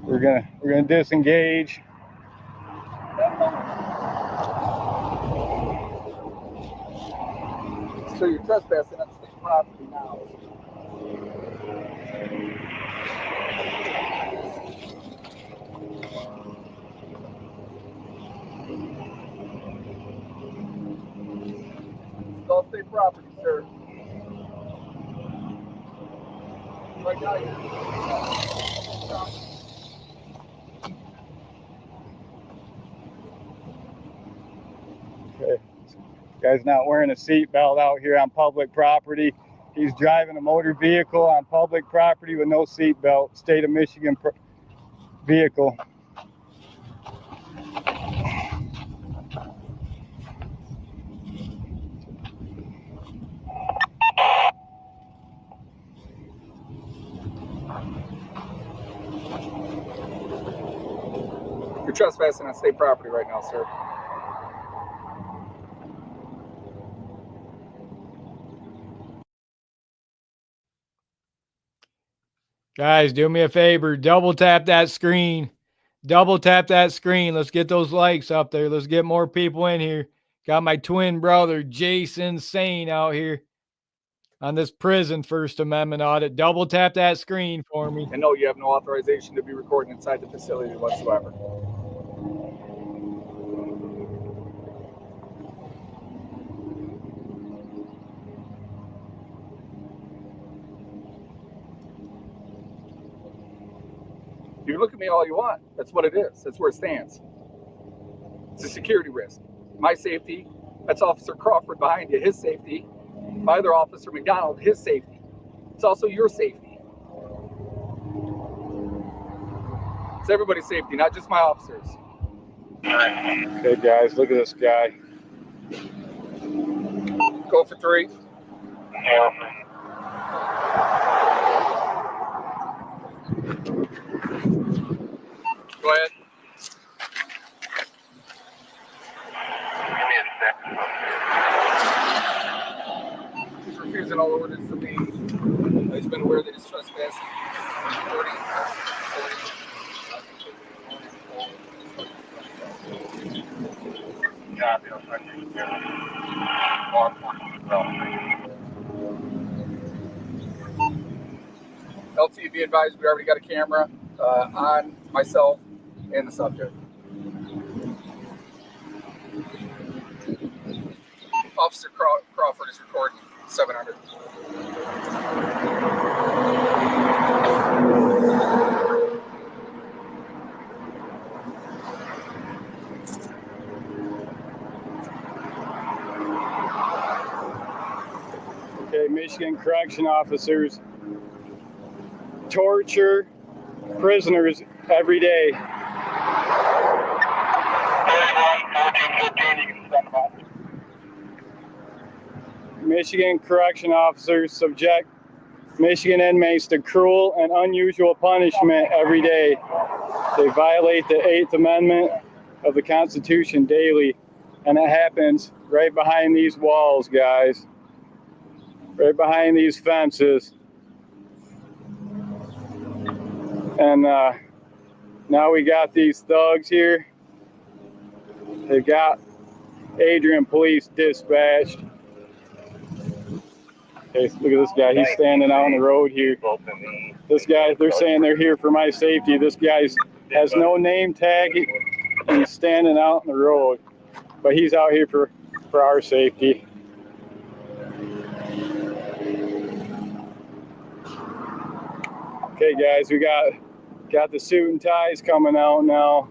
We're gonna disengage. So you're trespassing on state property now. It's all state property, sir. Right now, Okay. Guy's not wearing a seatbelt out here on public property. He's driving a motor vehicle on public property with no seatbelt. State of Michigan vehicle. you're trespassing on state property right now, sir. Guys, do me a favor. Double tap that screen. Double tap that screen. Let's get those likes up there. Let's get more people in here. Got my twin brother, Jason Sane, out here on this prison First Amendment audit. Double tap that screen for me. And no, you have no authorization to be recording inside the facility whatsoever. You can look at me all you want. That's what it is. That's where it stands. It's a security risk. My safety, that's Officer Crawford behind you, his safety. My other officer, McDonald, his safety. It's also your safety. It's everybody's safety, not just my officers. Okay guys, look at this guy. Go for 3. Go ahead. He's refusing all orders from me. He's been aware that he's trespassing. LT, be advised, we already got a camera on myself and the subject. Officer Crawford is recording 700. Okay, Michigan correction officers torture prisoners every day. Michigan correction officers subject Michigan inmates to cruel and unusual punishment every day. They violate the 8th Amendment of the Constitution daily, and it happens right behind these walls, guys. Right behind these fences. And now we got these thugs here. They got Adrian police dispatched. Okay, look at this guy. He's standing out on the road here. This guy, they're saying they're here for my safety. This guy has no name tag and he's standing out on the road. But he's out here for our safety. Okay guys, we got the suit and ties coming out now.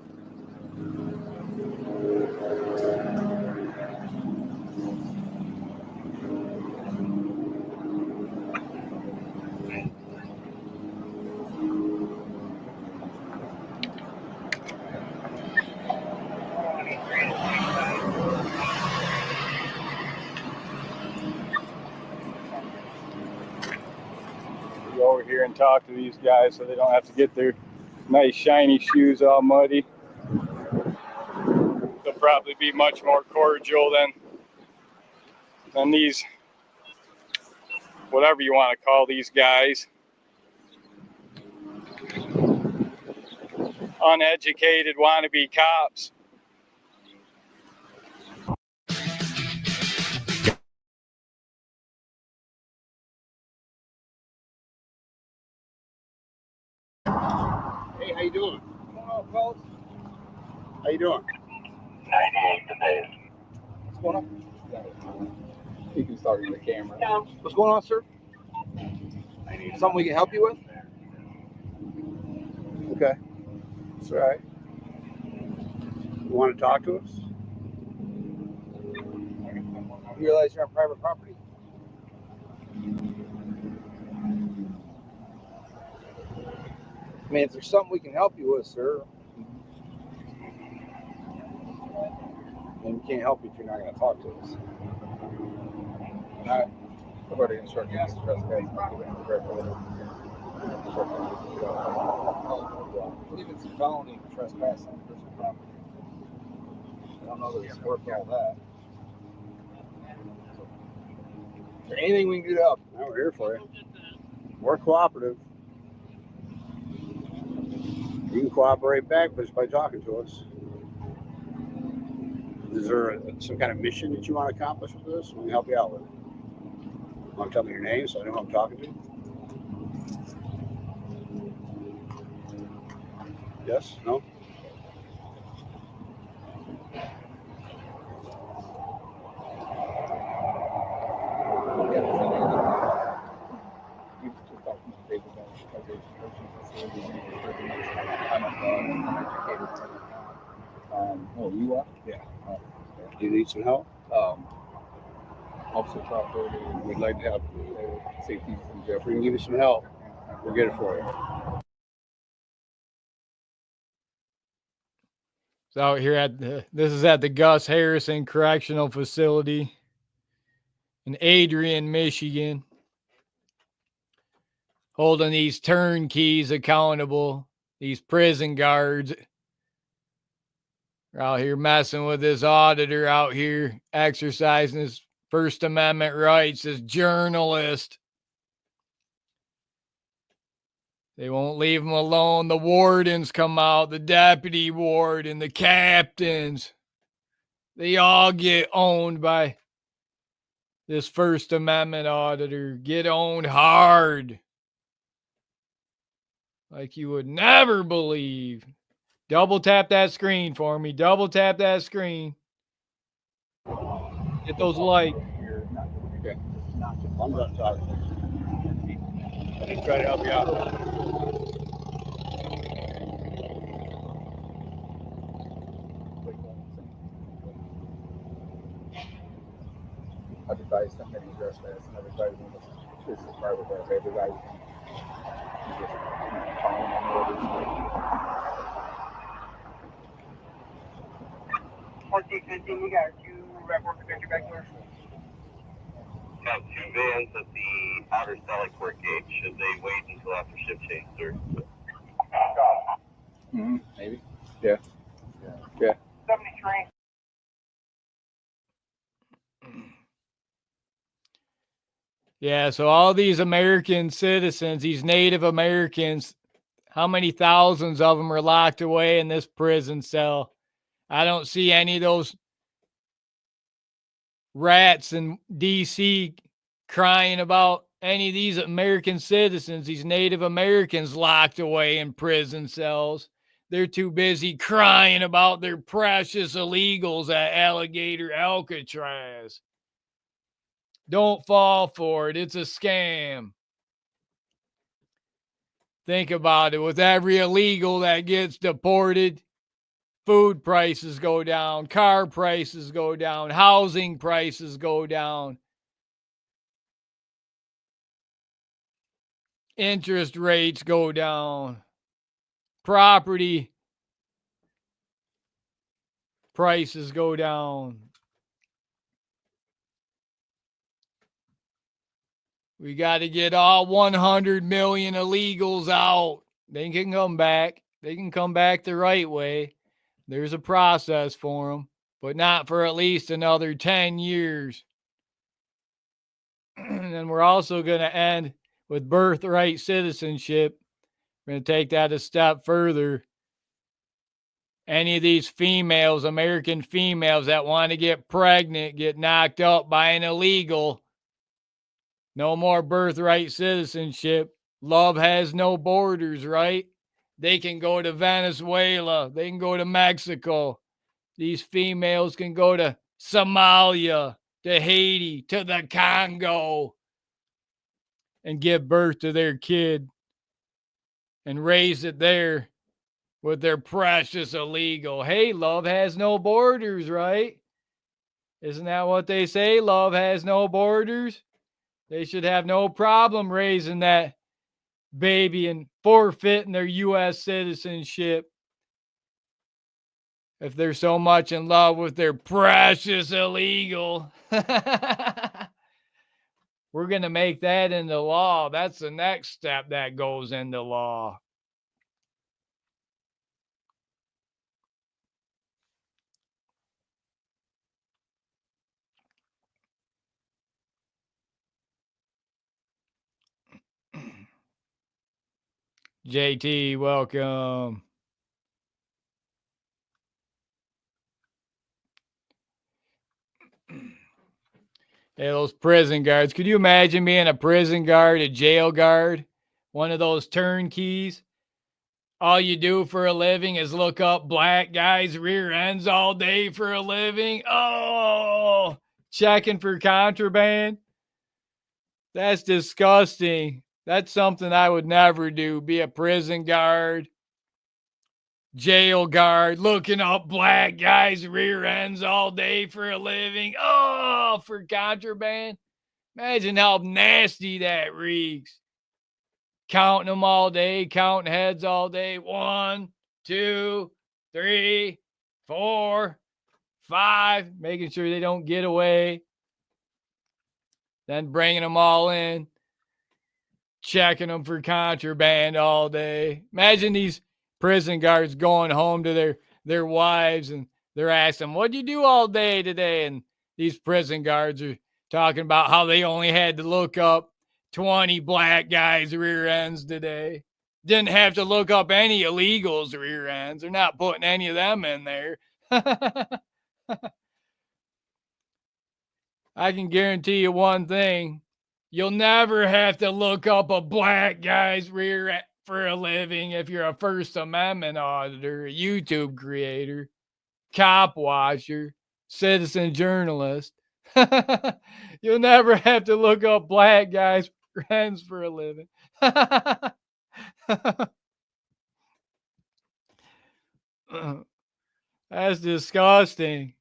and talk to these guys so they don't have to get their nice shiny shoes all muddy. They'll probably be much more cordial than these, whatever you want to call these guys. Uneducated wannabe cops. Hey, how you doing? How you doing? 98 today. What's going on? You can start with the camera. What's going on, sir? Something we can help you with? Okay. That's all right. You want to talk to us? You realize you're on private property. I mean, if there's something we can help you with, sir, then we can't help you if you're not going to talk to us. All right. I've already instructed you to trespass. I believe it's a felony trespass on personal property. I don't know that it's worth all that. Is there anything we can do to help? Now we're here for you. We're cooperative. You can cooperate back just by talking to us. Is there some kind of mission that you want to accomplish with this? We can help you out with it. Want to tell me your name so I know who I'm talking to? Yes? No? Oh, you are? Yeah. Do you need some help? Officer Crawford, We'd like to help. safety from If we Jeffrey. can give you some help, we'll get it for you. So out here this is at the Gus Harrison Correctional Facility in Adrian, Michigan. Holding these turnkeys accountable, these prison guards. We're out here messing with this auditor out here exercising his First Amendment rights as journalist. They won't leave him alone. The wardens come out, the deputy warden, the captains. They all get owned by this First Amendment auditor. Get owned hard. Like you would never believe. Double tap that screen for me. Double tap that screen. Get those likes. Okay. I'm done talking. I didn't try to help you out. Everybody's committing trespass and everybody's in this private property. Everybody just following on orders. 1415, you got 2 report potential back there. Got 2 vans at the outer Sally Court gate. Should they wait until after shift change, sir? Maybe. Yeah. 73. Yeah, so all these American citizens, these Native Americans, how many thousands of them are locked away in this prison cell? I don't see any of those rats in D.C. crying about any of these American citizens, these Native Americans locked away in prison cells. They're too busy crying about their precious illegals at Alligator Alcatraz. Don't fall for it. It's a scam. Think about it. With every illegal that gets deported, food prices go down, car prices go down, housing prices go down, interest rates go down, property prices go down. We got to get all 100 million illegals out. They can come back. They can come back the right way. There's a process for them, but not for at least another 10 years. And then we're also going to end with birthright citizenship. We're going to take that a step further. Any of these females, American females that want to get pregnant, get knocked up by an illegal, no more birthright citizenship. Love has no borders, right? They can go to Venezuela. They can go to Mexico. These females can go to Somalia, to Haiti, to the Congo, and give birth to their kid and raise it there with their precious illegal. Hey, love has no borders, right? Isn't that what they say? Love has no borders. They should have no problem raising that baby and forfeiting their U.S. citizenship if they're so much in love with their precious illegal. We're going to make that into law. That's the next step that goes into law. JT, welcome. Hey, those prison guards. Could you imagine being a prison guard, a jail guard, one of those turnkeys? All you do for a living is look up black guys' rear ends all day for a living. Oh, checking for contraband. That's disgusting. That's something I would never do. Be a prison guard, jail guard, looking up black guys' rear ends all day for a living. Oh, for contraband. Imagine how nasty that reeks. Counting them all day, counting heads all day. 1, 2, 3, 4, 5. Making sure they don't get away. Then bringing them all in. Checking them for contraband all day. Imagine these prison guards going home to their wives and they're asking, what'd you do all day today? And these prison guards are talking about how they only had to look up 20 black guys' rear ends today. Didn't have to look up any illegals' rear ends. They're not putting any of them in there. I can guarantee you one thing. You'll never have to look up a black guy's rear end for a living if you're a First Amendment auditor, a YouTube creator, cop watcher, citizen journalist. You'll never have to look up black guys' ends for a living. That's disgusting.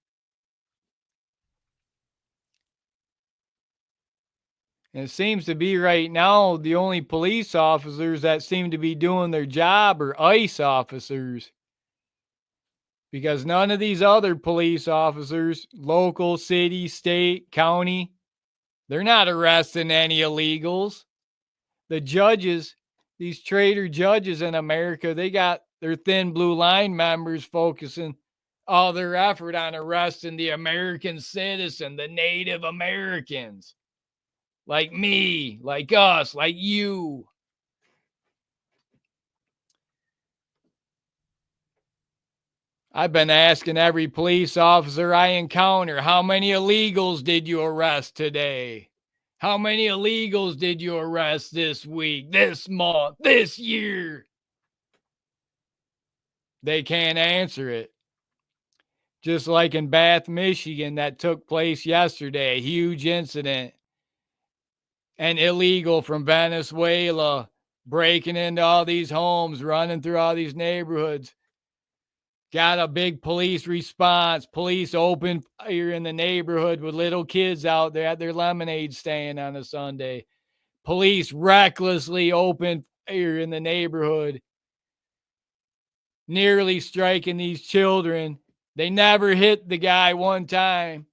And it seems to be right now the only police officers that seem to be doing their job are ICE officers. Because none of these other police officers, local, city, state, county, they're not arresting any illegals. The judges, these traitor judges in America, they got their thin blue line members focusing all their effort on arresting the American citizen, the Native Americans. Like me, like us, like you. I've been asking every police officer I encounter, how many illegals did you arrest today? How many illegals did you arrest this week, this month, this year? They can't answer it. Just like in Bath, Michigan, that took place yesterday, a huge incident. An illegal from Venezuela breaking into all these homes, running through all these neighborhoods. Got a big police response. Police open fire in the neighborhood with little kids out there at their lemonade stand on a Sunday. Police recklessly open fire in the neighborhood, nearly striking these children. They never hit the guy one time.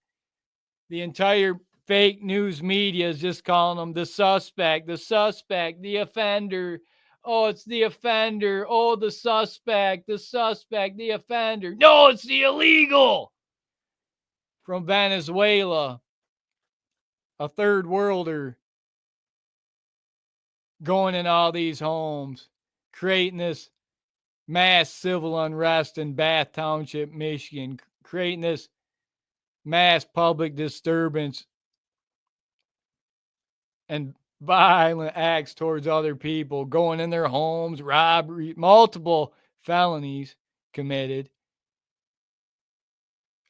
The entire fake news media is just calling them the suspect, the offender. Oh, it's the offender. Oh, the suspect, the offender. No, it's the illegal from Venezuela, a third worlder going in all these homes, creating this mass civil unrest in Bath Township, Michigan, creating this mass public disturbance and violent acts towards other people, going in their homes, robbery, multiple felonies committed,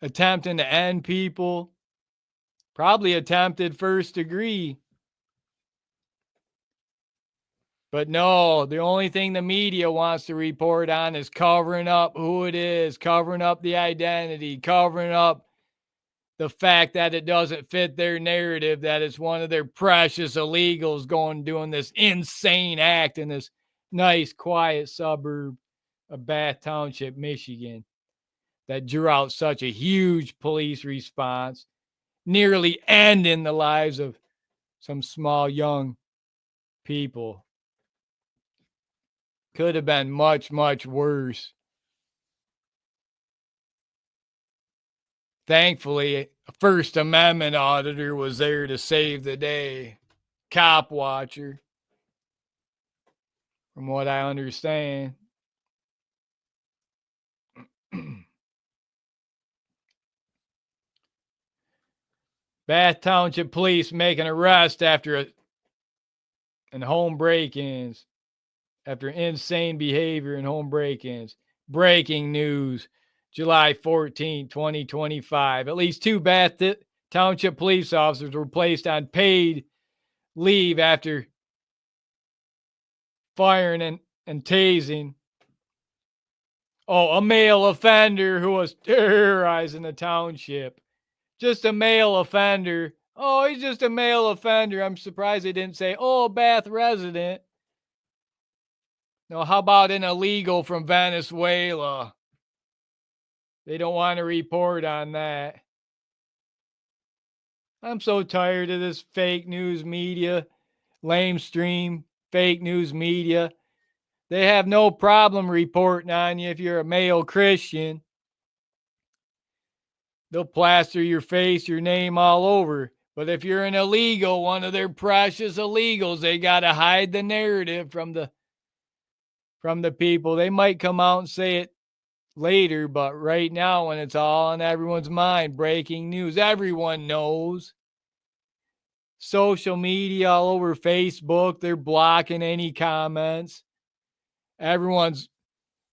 attempting to end people, probably attempted first degree. But no, the only thing the media wants to report on is covering up who it is, covering up the identity, covering up the fact that it doesn't fit their narrative, that it's one of their precious illegals doing this insane act in this nice, quiet suburb of Bath Township, Michigan, that drew out such a huge police response, nearly ending the lives of some small young people. Could have been much, much worse. Thankfully, a First Amendment auditor was there to save the day. Cop watcher, from what I understand. Bath Township police make an arrest after home break-ins, after insane behavior in home break-ins. Breaking news, July 14, 2025. At least 2 Bath Township police officers were placed on paid leave after firing and tasing. Oh, a male offender who was terrorizing the township. Just a male offender. Oh, he's just a male offender. I'm surprised they didn't say, oh, Bath resident. No, how about an illegal from Venezuela? They don't want to report on that. I'm so tired of this fake news media, lamestream, fake news media. They have no problem reporting on you if you're a male Christian. They'll plaster your face, your name all over. But if you're an illegal, one of their precious illegals, they got to hide the narrative from the people. They might come out and say it later, but right now, when it's all on everyone's mind, breaking news, everyone knows. Social media all over Facebook, they're blocking any comments. Everyone's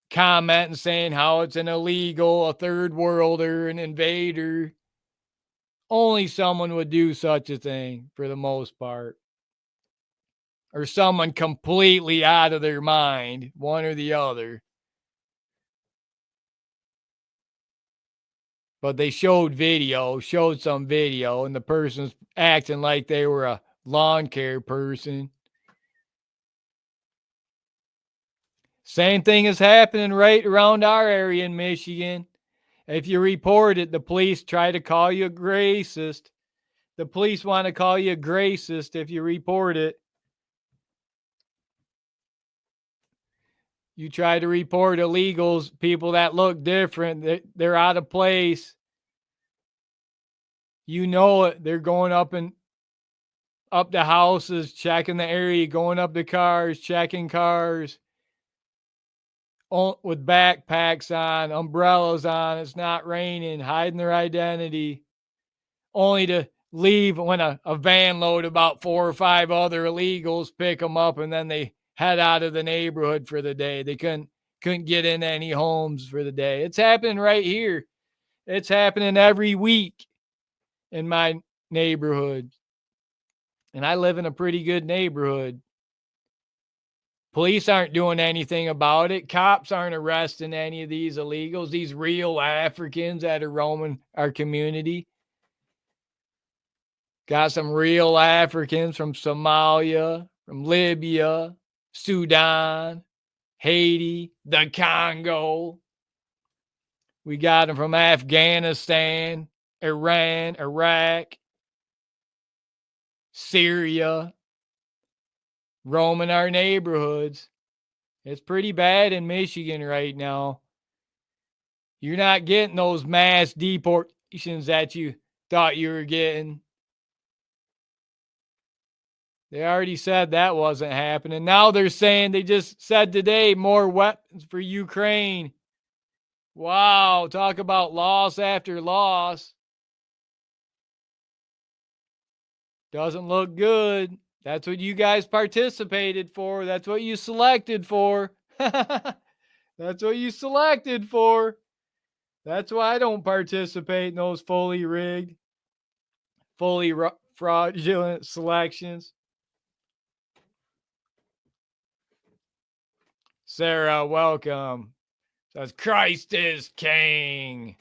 commenting saying how it's an illegal, a third worlder, an invader. Only someone would do such a thing for the most part. Or someone completely out of their mind, one or the other. But they showed some video, and the person's acting like they were a lawn care person. Same thing is happening right around our area in Michigan. If you report it, the police try to call you a racist. The police want to call you a racist if you report it. You try to report illegals, people that look different, they're out of place. You know it. They're going up the houses, checking the area, going up the cars, checking cars with backpacks on, umbrellas on. It's not raining, hiding their identity, only to leave when a van load about 4 or 5 other illegals pick them up, and then they head out of the neighborhood for the day. They couldn't get in any homes for the day. It's happening right here. It's happening every week in my neighborhood. And I live in a pretty good neighborhood. Police aren't doing anything about it. Cops aren't arresting any of these illegals, these real Africans that are roaming our community. Got some real Africans from Somalia, from Libya, Sudan, Haiti, the Congo. We got them from Afghanistan, Iran, Iraq. Syria, roaming our neighborhoods. It's pretty bad in Michigan right now. You're not getting those mass deportations that you thought you were getting. They already said that wasn't happening. Now they're saying, they just said today, more weapons for Ukraine. Wow, talk about loss after loss. Doesn't look good. That's what you guys participated for. That's what you selected for. That's what you selected for. That's why I don't participate in those fully rigged, fully fraudulent selections. Sarah, welcome. Says Christ is King.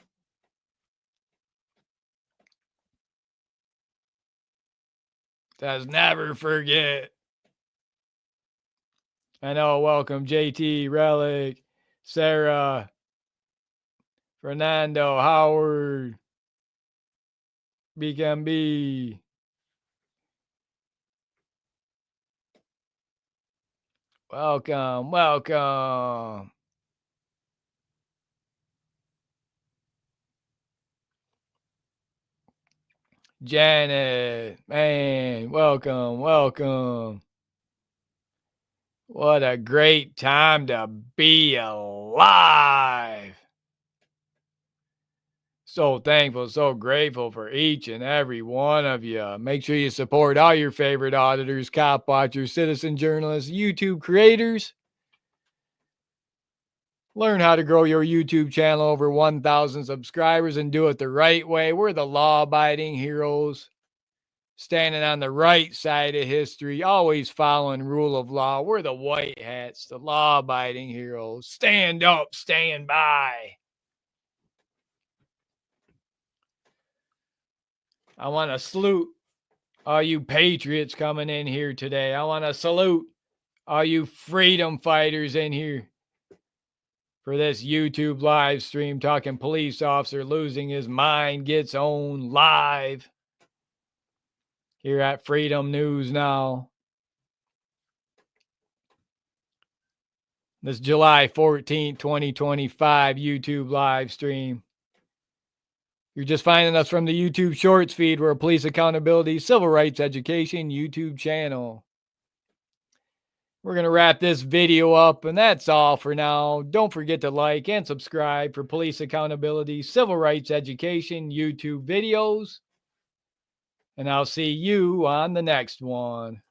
Says never forget. I know, welcome JT, Relic, Sarah, Fernando, Howard, BKMB. Welcome, welcome. Janet, man, welcome, welcome. What a great time to be alive. So thankful, so grateful for each and every one of you. Make sure you support all your favorite auditors, cop watchers, citizen journalists, YouTube creators. Learn how to grow your YouTube channel over 1,000 subscribers and do it the right way. We're the law-abiding heroes, standing on the right side of history, always following rule of law. We're the white hats, the law-abiding heroes. Stand up, stand by. I want to salute all you patriots coming in here today. I want to salute all you freedom fighters in here for this YouTube live stream, talking police officer losing his mind gets owned live here at Freedom News Now. This July 14th, 2025 YouTube live stream. You're just finding us from the YouTube Shorts feed. We're a police accountability, civil rights education YouTube channel. We're going to wrap this video up, and that's all for now. Don't forget to like and subscribe for police accountability, civil rights education YouTube videos. And I'll see you on the next one.